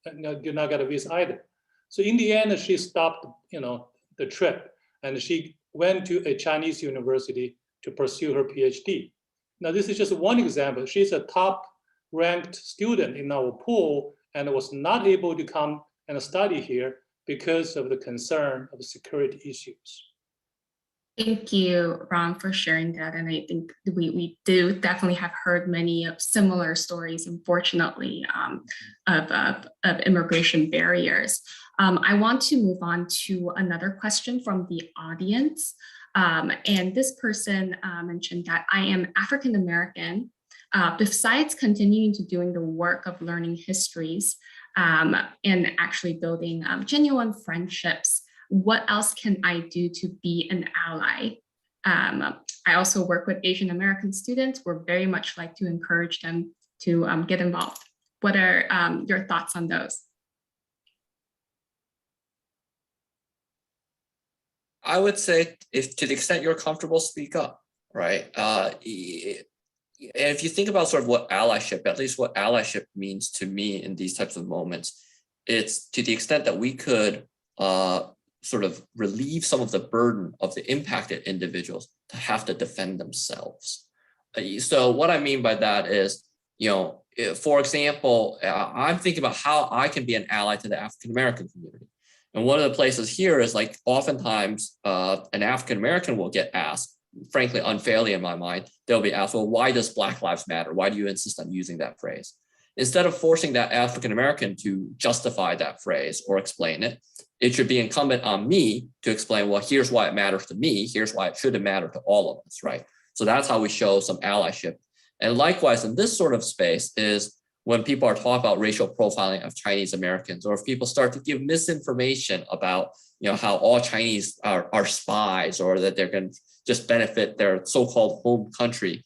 and did not get a visa either. So in the end, she stopped, the trip, and she went to a Chinese university to pursue her PhD. Now, this is just one example. She's a top-ranked student in our pool and was not able to come and study here because of the concern of security issues. Thank you, Ron, for sharing that. And I think we do definitely have heard many of similar stories, unfortunately, of immigration barriers. I want to move on to another question from the audience. And this person mentioned that I am African American. Besides continuing to doing the work of learning histories and actually building genuine friendships, what else can I do to be an ally? I also work with Asian American students. We're very much like to encourage them to get involved. What are your thoughts on those? I would say, if to the extent you're comfortable, speak up, right? And if you think about sort of what allyship, at least what allyship means to me in these types of moments, it's to the extent that we could sort of relieve some of the burden of the impacted individuals to have to defend themselves. So what I mean by that is, for example, I'm thinking about how I can be an ally to the African American community. And one of the places here is, like, oftentimes an African American will get asked, frankly, unfairly in my mind, they'll be asked, well, why does Black Lives Matter? Why do you insist on using that phrase? Instead of forcing that African American to justify that phrase or explain it, it should be incumbent on me to explain, well, here's why it matters to me. Here's why it should matter to all of us, right? So that's how we show some allyship. And likewise, in this sort of space is when people are talking about racial profiling of Chinese Americans, or if people start to give misinformation about, how all Chinese are spies, or that they're going to just benefit their so-called home country.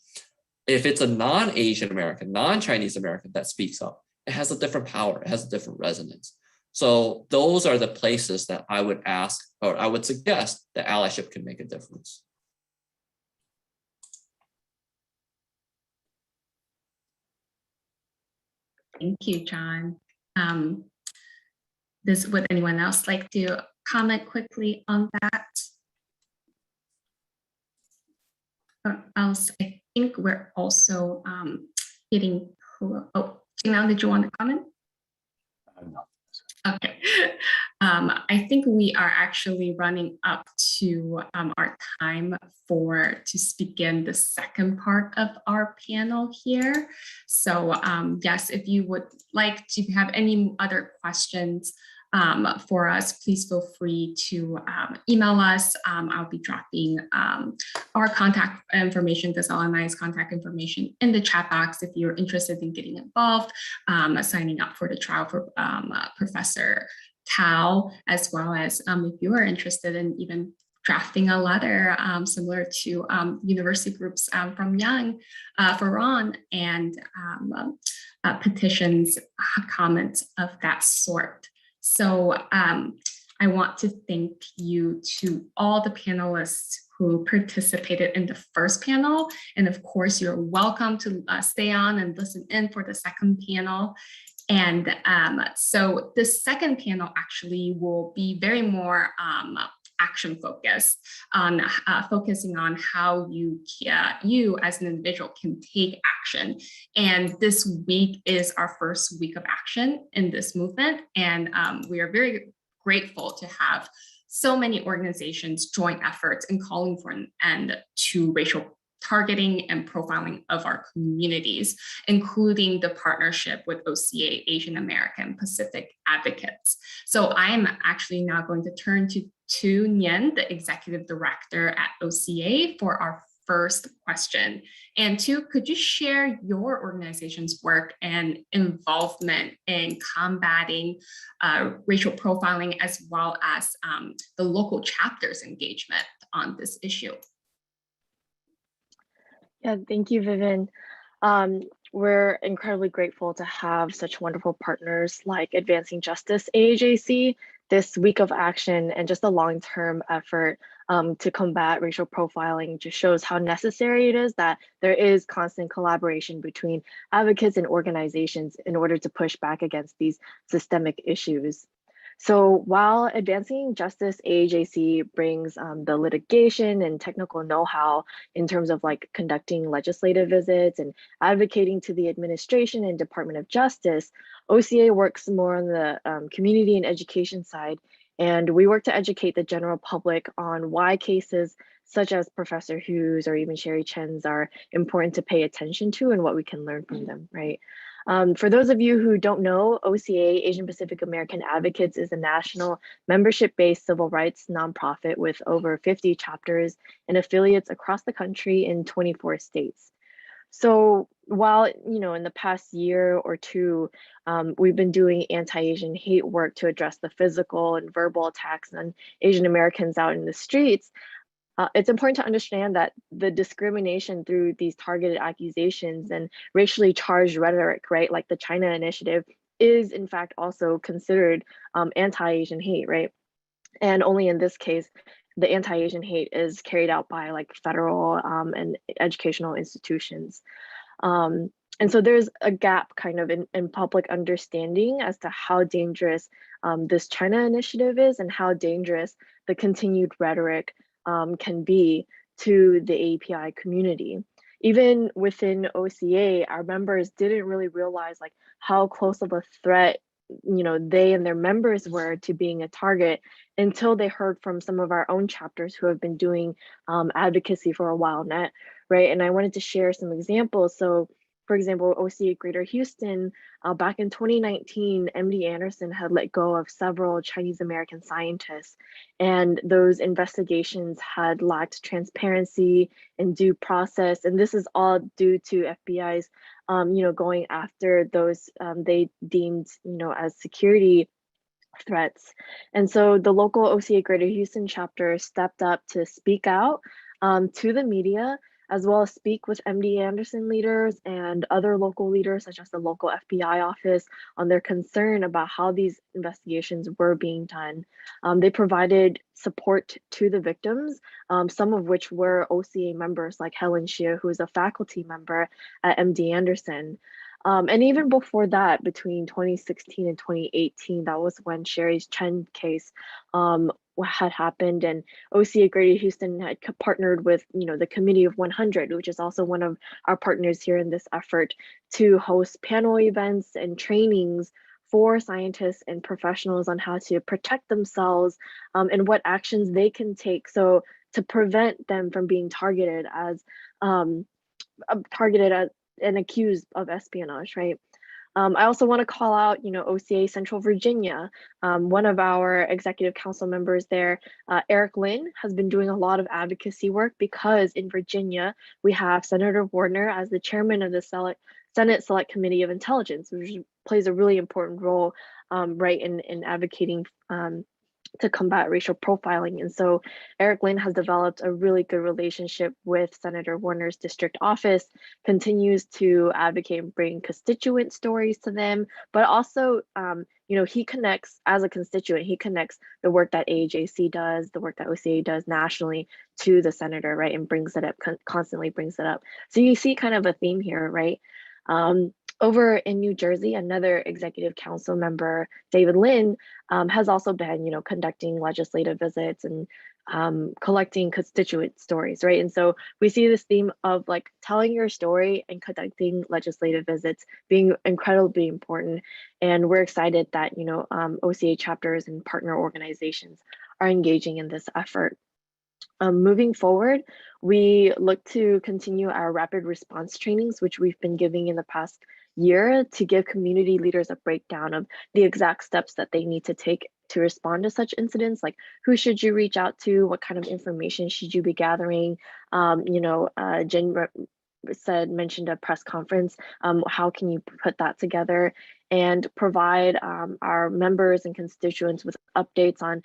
If it's a non-Asian American, non-Chinese American that speaks up, it has a different power, it has a different resonance. So those are the places that I would ask, or I would suggest, that allyship can make a difference. Thank you, John. Would anyone else like to comment quickly on that? Or else, I think we're also getting. Oh, Jinglang, did you want to comment? No. Okay. I think we are actually running up to our time to begin the second part of our panel here. So yes, if you would like to have any other questions for us, please feel free to email us. I'll be dropping our contact information, this LMI's contact information, in the chat box if you're interested in getting involved, signing up for the trial for Professor Tao, as well as if you are interested in even drafting a letter similar to university groups from Young for Ron, and petitions, comments of that sort. So I want to thank you to all the panelists who participated in the first panel. And of course, you're welcome to stay on and listen in for the second panel. And so the second panel actually will be very more action focused, on focusing on how you as an individual can take action. And this week is our first week of action in this movement. And we are very grateful to have so many organizations join efforts in calling for an end to racial targeting and profiling of our communities, including the partnership with OCA, Asian American Pacific Advocates. So I am actually now going to turn to Tu Nguyen, the Executive Director at OCA, for our first question. And Tu, could you share your organization's work and involvement in combating racial profiling, as well as the local chapter's engagement on this issue? Yeah, thank you, Vivian. We're incredibly grateful to have such wonderful partners like Advancing Justice AAJC, this week of action, and just a long-term effort to combat racial profiling just shows how necessary it is that there is constant collaboration between advocates and organizations in order to push back against these systemic issues. So while Advancing Justice AAJC brings the litigation and technical know-how in terms of like conducting legislative visits and advocating to the administration and Department of Justice, OCA works more on the community and education side. And we work to educate the general public on why cases such as Professor Hu's or even Sherry Chen's are important to pay attention to and what we can learn from them, right? For those of you who don't know, OCA, Asian Pacific American Advocates, is a national membership-based civil rights nonprofit with over 50 chapters and affiliates across the country in 24 states. So while, in the past year or two, we've been doing anti-Asian hate work to address the physical and verbal attacks on Asian Americans out in the streets, it's important to understand that the discrimination through these targeted accusations and racially charged rhetoric, right, like the China Initiative, is in fact also considered anti-Asian hate, right? And only in this case, the anti-Asian hate is carried out by like federal and educational institutions. And so there's a gap kind of in public understanding as to how dangerous this China Initiative is and how dangerous the continued rhetoric can be to the API community. Even within OCA, our members didn't really realize like how close of a threat they and their members were to being a target until they heard from some of our own chapters who have been doing advocacy for a while now, right? And I wanted to share some examples. So, for example, OCA Greater Houston, back in 2019, MD Anderson had let go of several Chinese American scientists, and those investigations had lacked transparency and due process. And this is all due to FBI's, going after those they deemed, as security threats. And so the local OCA Greater Houston chapter stepped up to speak out to the media, as well as speak with MD Anderson leaders and other local leaders, such as the local FBI office, on their concern about how these investigations were being done. They provided support to the victims, some of which were OCA members like Helen Xie, who is a faculty member at MD Anderson. And even before that, between 2016 and 2018, that was when Sherry Chen case had happened, and OCA Greater Houston had partnered with the Committee of 100, which is also one of our partners here in this effort, to host panel events and trainings for scientists and professionals on how to protect themselves and what actions they can take so to prevent them from being targeted as and accused of espionage, right? I also want to call out, OCA Central Virginia. One of our executive council members there, Eric Lynn, has been doing a lot of advocacy work because in Virginia, we have Senator Warner as the chairman of the Senate Select Committee of Intelligence, which plays a really important role, right, in advocating to combat racial profiling. And so Eric Lynn has developed a really good relationship with Senator Warner's district office, continues to advocate and bring constituent stories to them, but also, he connects as a constituent, he connects the work that AAJC does, the work that OCA does nationally to the senator, right, and brings it up, constantly brings it up. So you see kind of a theme here, right? Over in New Jersey, another executive council member, David Lynn, has also been, conducting legislative visits and collecting constituent stories, right? And so we see this theme of like telling your story and conducting legislative visits being incredibly important. And we're excited that, OCA chapters and partner organizations are engaging in this effort. Moving forward, we look to continue our rapid response trainings, which we've been giving in the past year to give community leaders a breakdown of the exact steps that they need to take to respond to such incidents, like who should you reach out to, what kind of information should you be gathering. Jen mentioned a press conference. How can you put that together and provide our members and constituents with updates on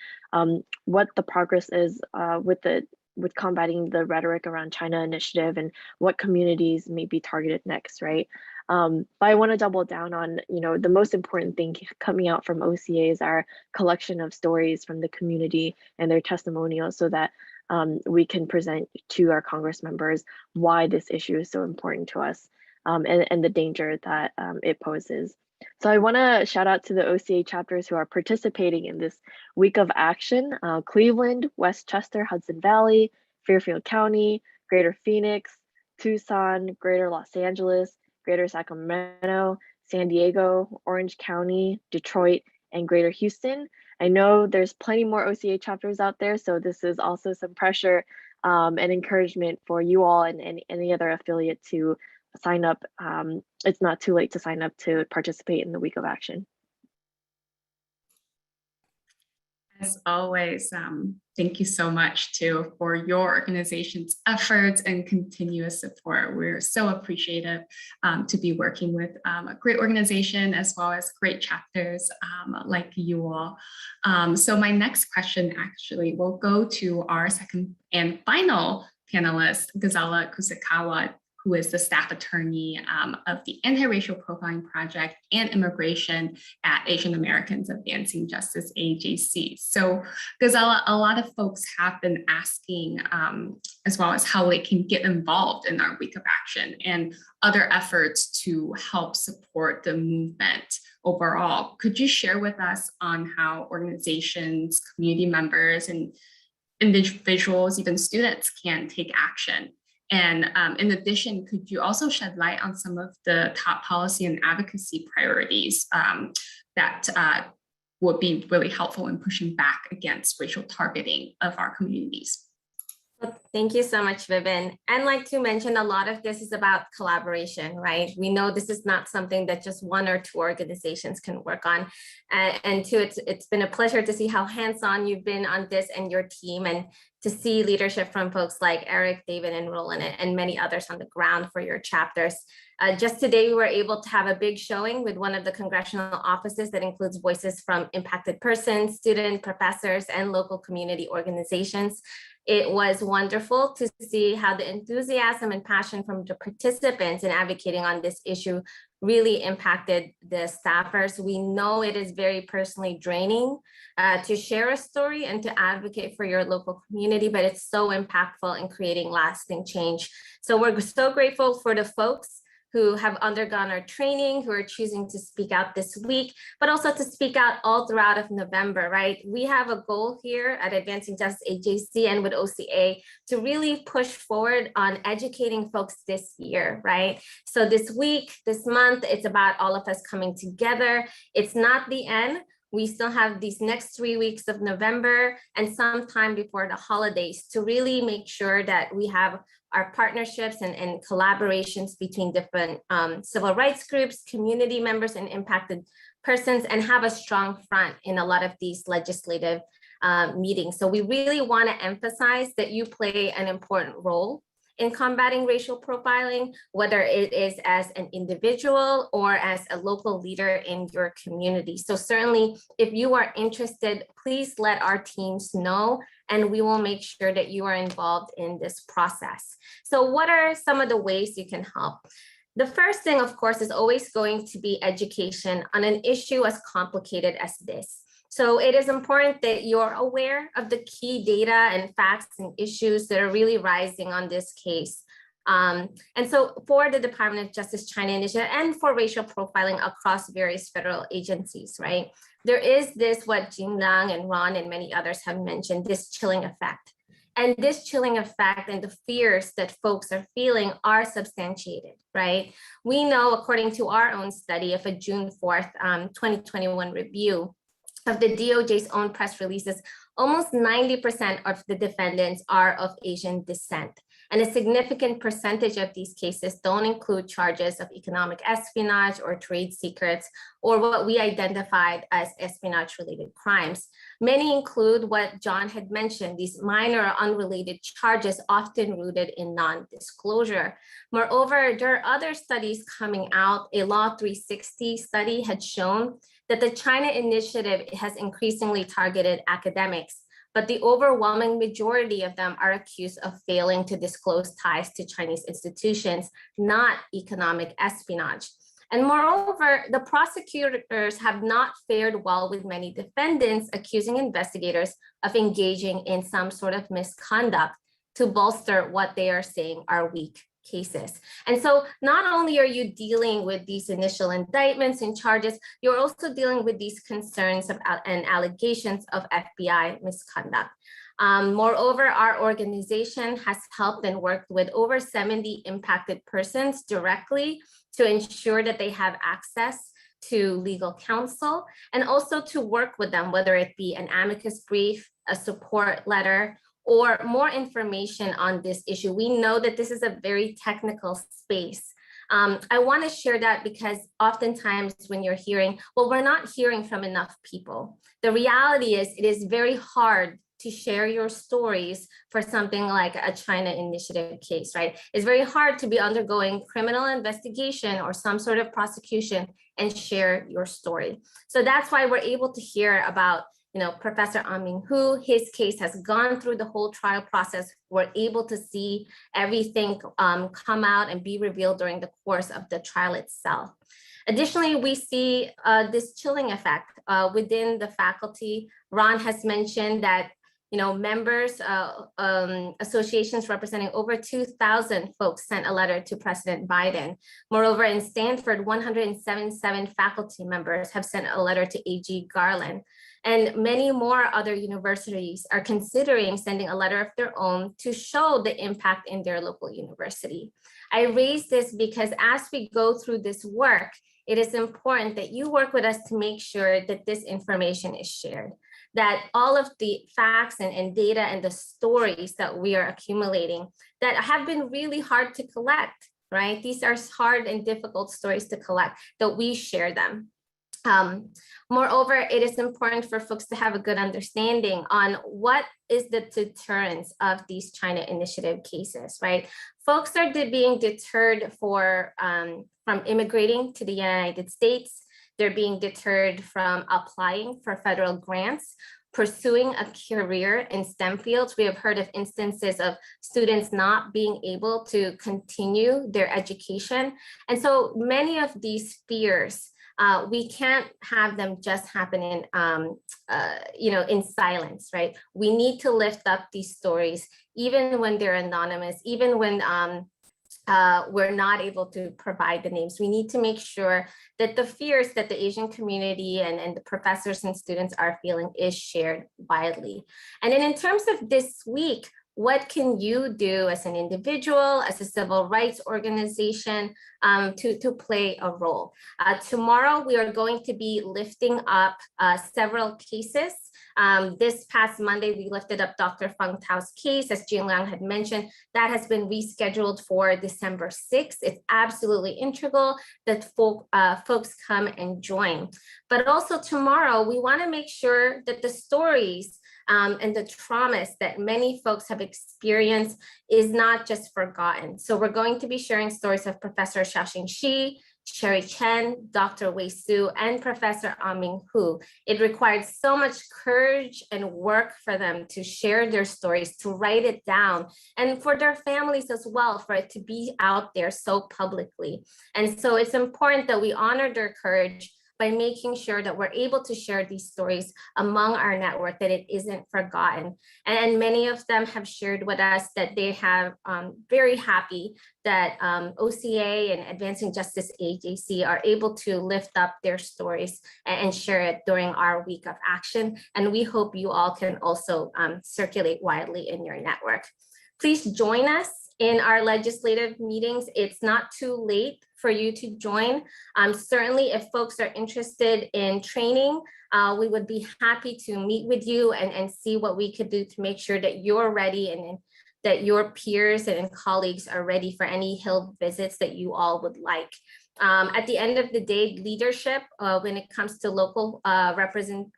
what the progress is with combating the rhetoric around China Initiative and what communities may be targeted next, right? But I want to double down on, the most important thing coming out from OCA is our collection of stories from the community and their testimonials so that we can present to our Congress members why this issue is so important to us and the danger that it poses. So I want to shout out to the OCA chapters who are participating in this week of action: Cleveland, Westchester, Hudson Valley, Fairfield County, Greater Phoenix, Tucson, Greater Los Angeles, Greater Sacramento, San Diego, Orange County, Detroit, and Greater Houston. I know there's plenty more OCA chapters out there, so this is also some pressure and encouragement for you all and any other affiliate to sign up. It's not too late to sign up to participate in the Week of Action. As always, thank you so much too for your organization's efforts and continuous support. We're so appreciative to be working with a great organization as well as great chapters like you all. So my next question actually will go to our second and final panelist, Gazala Kusakawa, who is the staff attorney of the Anti-Racial Profiling Project and Immigration at Asian Americans Advancing Justice, AAJC. So Gazala, a lot of folks have been asking as well as how they can get involved in our Week of Action and other efforts to help support the movement overall. Could you share with us on how organizations, community members, and individuals, even students, can take action? And in addition, could you also shed light on some of the top policy and advocacy priorities that would be really helpful in pushing back against racial targeting of our communities? Well, thank you so much, Vivian. And like to mention, a lot of this is about collaboration, right? We know this is not something that just one or two organizations can work on. And two, it's been a pleasure to see how hands-on you've been on this and your team, and to see leadership from folks like Eric, David, and Roland, and many others on the ground for your chapters. Just today, we were able to have a big showing with one of the congressional offices that includes voices from impacted persons, students, professors, and local community organizations. It was wonderful to see how the enthusiasm and passion from the participants in advocating on this issue really impacted the staffers. We know it is very personally draining to share a story and to advocate for your local community, but it's so impactful in creating lasting change. So we're so grateful for the folks who have undergone our training, who are choosing to speak out this week, but also to speak out all throughout of November, right? We have a goal here at Advancing Justice AJC and with OCA to really push forward on educating folks this year, right? So this week, this month, it's about all of us coming together. It's not the end. We still have these next 3 weeks of November and some time before the holidays to really make sure that we have our partnerships and collaborations between different civil rights groups, community members, and impacted persons, and have a strong front in a lot of these legislative meetings. So we really want to emphasize that you play an important role in combating racial profiling, whether it is as an individual or as a local leader in your community. So certainly, if you are interested, please let our teams know, and we will make sure that you are involved in this process. So what are some of the ways you can help? The first thing, of course, is always going to be education on an issue as complicated as this. So it is important that you're aware of the key data and facts and issues that are really rising on this case. And so for the Department of Justice China Initiative and for racial profiling across various federal agencies, right? There is this, what Jin Lang and Ron and many others have mentioned, this chilling effect. And this chilling effect and the fears that folks are feeling are substantiated, right? We know, according to our own study of a June 4th, 2021 review of the DOJ's own press releases, almost 90% of the defendants are of Asian descent. And a significant percentage of these cases don't include charges of economic espionage or trade secrets, or what we identified as espionage-related crimes. Many include what John had mentioned, these minor or unrelated charges often rooted in non-disclosure. Moreover, there are other studies coming out. A Law 360 study had shown that the China Initiative has increasingly targeted academics, but the overwhelming majority of them are accused of failing to disclose ties to Chinese institutions, not economic espionage. And moreover, the prosecutors have not fared well with many defendants accusing investigators of engaging in some sort of misconduct to bolster what they are saying are weak cases. And so not only are you dealing with these initial indictments and charges, you're also dealing with these concerns of, and allegations of FBI misconduct. Moreover, our organization has helped and worked with over 70 impacted persons directly to ensure that they have access to legal counsel, and also to work with them, whether it be an amicus brief, a support letter, or more information on this issue. We know that this is a very technical space, I want to share that because oftentimes when you're hearing, well, we're not hearing from enough people. The reality is it is very hard to share your stories for something like a China initiative case, right? It's very hard to be undergoing criminal investigation or some sort of prosecution and share your story. So that's why we're able to hear about, Professor An-Ming Hu. His case has gone through the whole trial process. We're able to see everything come out and be revealed during the course of the trial itself. Additionally, we see this chilling effect within the faculty. Ron has mentioned that members, associations representing over 2,000 folks sent a letter to President Biden. Moreover, in Stanford, 177 faculty members have sent a letter to AG Garland. And many more other universities are considering sending a letter of their own to show the impact in their local university. I raise this because as we go through this work, it is important that you work with us to make sure that this information is shared, that all of the facts and data and the stories that we are accumulating that have been really hard to collect, right? These are hard and difficult stories to collect, that we share them. Moreover, it is important for folks to have a good understanding on what is the deterrence of these China initiative cases, right? Folks are being deterred from immigrating to the United States. They're being deterred from applying for federal grants, pursuing a career in STEM fields. We have heard of instances of students not being able to continue their education. And so many of these fears, we can't have them just happen in silence, right? We need to lift up these stories, even when they're anonymous, even when we're not able to provide the names. We need to make sure that the fears that the Asian community and the professors and students are feeling is shared widely. And then in terms of this week, what can you do as an individual, as a civil rights organization to play a role? Tomorrow, we are going to be lifting up several cases. This past Monday, we lifted up Dr. Feng Tao's case, as Jin Liang had mentioned. That has been rescheduled for December 6th. It's absolutely integral that folks come and join. But also tomorrow, we want to make sure that the stories and the traumas that many folks have experienced is not just forgotten. So we're going to be sharing stories of Professor Xiaoxing Shi, Sherry Chen, Dr. Wei Su, and Professor An-Ming Hu. It required so much courage and work for them to share their stories, to write it down, and for their families as well, for it to be out there so publicly. And so it's important that we honor their courage by making sure that we're able to share these stories among our network, that it isn't forgotten. And many of them have shared with us that they have very happy that OCA and Advancing Justice AAJC are able to lift up their stories and share it during our week of action. And we hope you all can also circulate widely in your network. Please join us in our legislative meetings. It's not too late for you to join. Certainly, if folks are interested in training, we would be happy to meet with you and see what we could do to make sure that you're ready and that your peers and colleagues are ready for any Hill visits that you all would like. At the end of the day, leadership, when it comes to local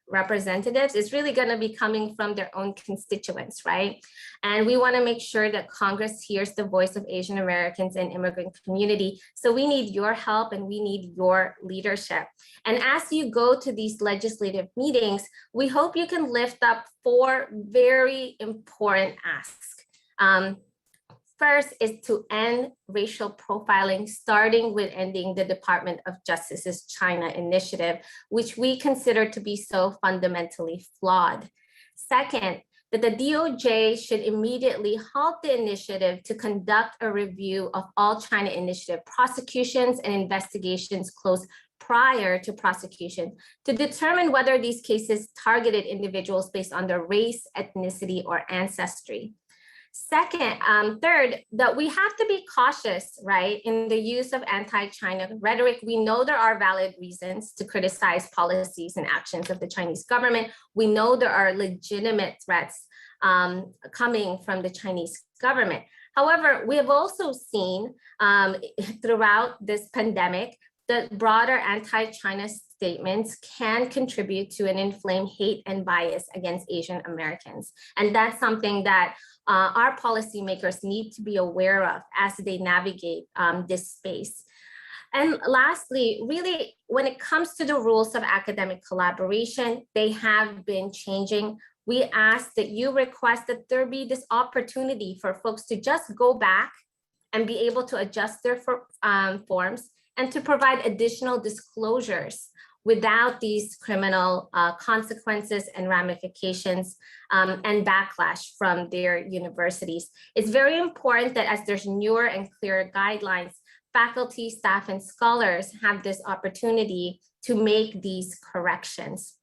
representatives, is really going to be coming from their own constituents, right? And we want to make sure that Congress hears the voice of Asian Americans and immigrant community. So we need your help and we need your leadership. And as you go to these legislative meetings, we hope you can lift up 4 very important asks. First is to end racial profiling, starting with ending the Department of Justice's China initiative, which we consider to be so fundamentally flawed. Second, that the DOJ should immediately halt the initiative to conduct a review of all China initiative prosecutions and investigations closed prior to prosecution to determine whether these cases targeted individuals based on their race, ethnicity, or ancestry. Second, third, that we have to be cautious, right, in the use of anti-China rhetoric. We know there are valid reasons to criticize policies and actions of the Chinese government. We know there are legitimate threats coming from the Chinese government. However, we have also seen throughout this pandemic that broader anti-China statements can contribute to an inflamed hate and bias against Asian Americans. And that's something that our policymakers need to be aware of as they navigate this space. And lastly, really, when it comes to the rules of academic collaboration, they have been changing. We ask that you request that there be this opportunity for folks to just go back and be able to adjust their forms and to provide additional disclosures without these criminal consequences and ramifications and backlash from their universities. It's very important that as there's newer and clearer guidelines, faculty, staff, and scholars have this opportunity to make these corrections.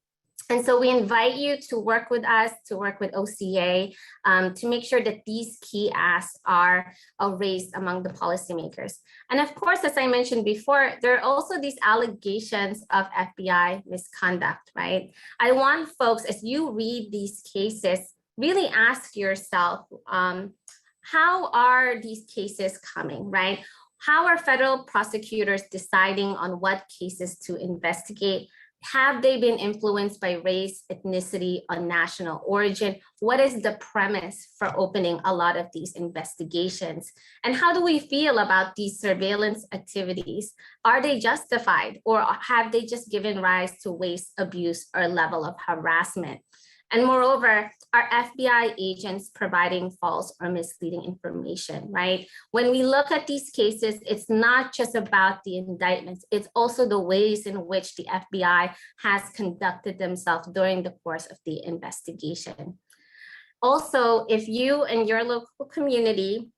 And so we invite you to work with us, to work with OCA, to make sure that these key asks are raised among the policymakers. And of course, as I mentioned before, there are also these allegations of FBI misconduct, right? I want folks, as you read these cases, really ask yourself, how are these cases coming, right? How are federal prosecutors deciding on what cases to investigate? Have they been influenced by race, ethnicity, or national origin? What is the premise for opening a lot of these investigations? And how do we feel about these surveillance activities? Are they justified, or have they just given rise to waste, abuse, or level of harassment? And moreover, are FBI agents providing false or misleading information, right? When we look at these cases, it's not just about the indictments, it's also the ways in which the FBI has conducted themselves during the course of the investigation. Also, if you and your local community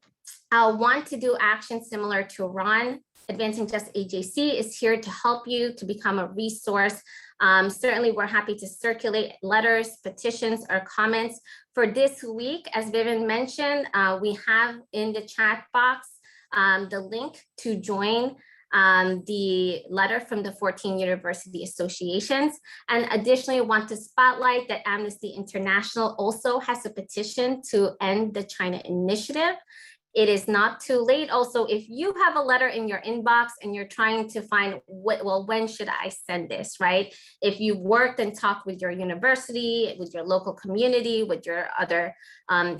want to do action similar to Ron, Advancing Just AAJC is here to help you to become a resource. Certainly, we're happy to circulate letters, petitions, or comments. For this week, as Vivian mentioned, we have in the chat box the link to join the letter from the 14 university associations. And additionally, I want to spotlight that Amnesty International also has a petition to end the China Initiative. It is not too late. Also, if you have a letter in your inbox and you're trying to find, when should I send this, right? If you've worked and talked with your university, with your local community, with your other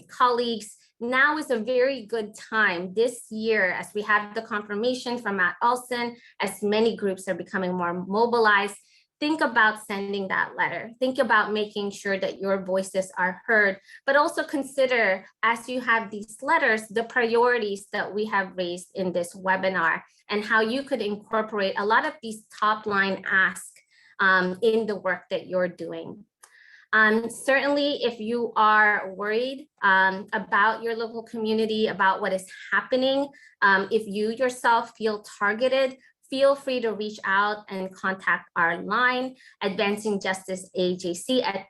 colleagues, now is a very good time this year, as we have the confirmation from Matt Olson, as many groups are becoming more mobilized. Think about sending that letter. Think about making sure that your voices are heard, but also consider, as you have these letters, the priorities that we have raised in this webinar and how you could incorporate a lot of these top line asks in the work that you're doing. Certainly, if you are worried about your local community, about what is happening, if you yourself feel targeted, feel free to reach out and contact our line, Advancing Justice AAJC, at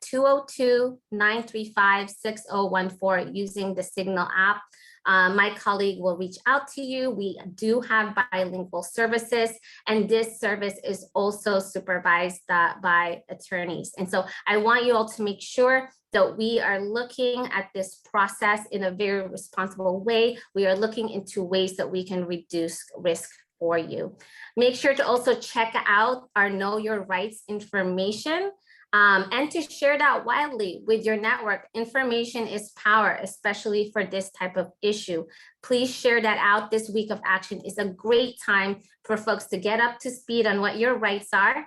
202-935-6014 using the Signal app. My colleague will reach out to you. We do have bilingual services, and this service is also supervised by attorneys. And so I want you all to make sure that we are looking at this process in a very responsible way. We are looking into ways that we can reduce risk for you. Make sure to also check out our Know Your Rights information and to share that widely with your network. Information is power, especially for this type of issue. Please share that out. This week of action is a great time for folks to get up to speed on what your rights are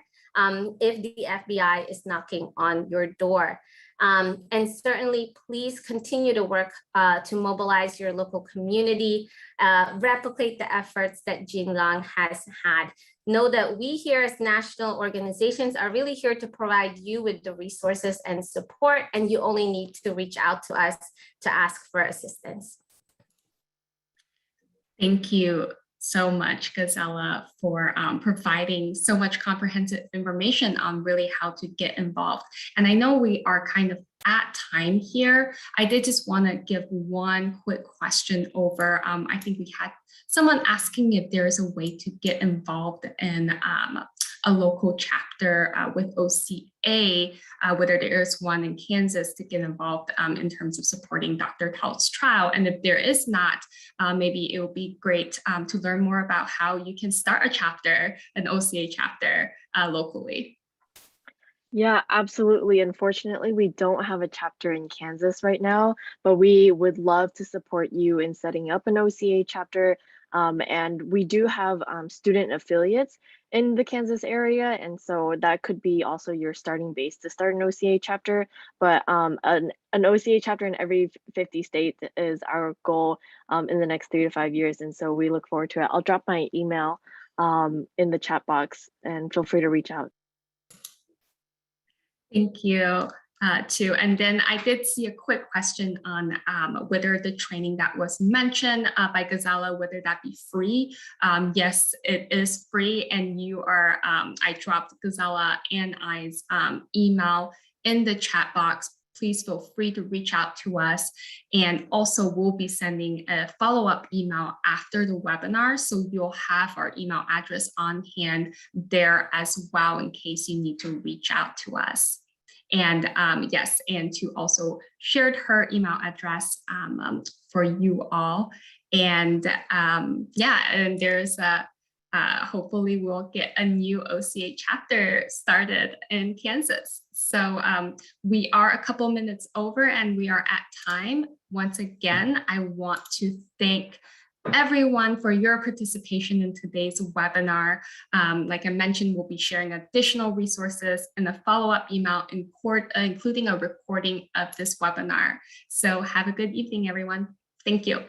if the FBI is knocking on your door. And certainly, please continue to work to mobilize your local community, replicate the efforts that Jinlang has had. Know that we here as national organizations are really here to provide you with the resources and support, and you only need to reach out to us to ask for assistance. Thank you so much, Gazella, for providing so much comprehensive information on really how to get involved. And I know we are kind of at time here. I did just want to give one quick question over. I think we had someone asking if there is a way to get involved in a local chapter with OCA, whether there is one in Kansas, to get involved in terms of supporting Dr. Tao's trial. And if there is not, maybe it would be great to learn more about how you can start a chapter, an OCA chapter locally. Yeah, absolutely. Unfortunately, we don't have a chapter in Kansas right now, but we would love to support you in setting up an OCA chapter. And we do have student affiliates in the Kansas area. And so that could be also your starting base to start an OCA chapter. But an OCA chapter in every 50 states is our goal in the next 3 to 5 years. And so we look forward to it. I'll drop my email in the chat box and feel free to reach out. Thank you, too. And then I did see a quick question on whether the training that was mentioned by Ghazala, whether that be free. Yes, it is free. And you are, I dropped Ghazala and I's email in the chat box. Please feel free to reach out to us. And also we'll be sending a follow-up email after the webinar. So you'll have our email address on hand there as well in case you need to reach out to us. And yes, and to also shared her email address for you all. And yeah, and there's a, hopefully we'll get a new OCA chapter started in Kansas. So we are a couple minutes over and we are at time. Once again, I want to thank everyone for your participation in today's webinar. Like I mentioned, we'll be sharing additional resources in a follow-up email including a recording of this webinar. So have a good evening, everyone. Thank you.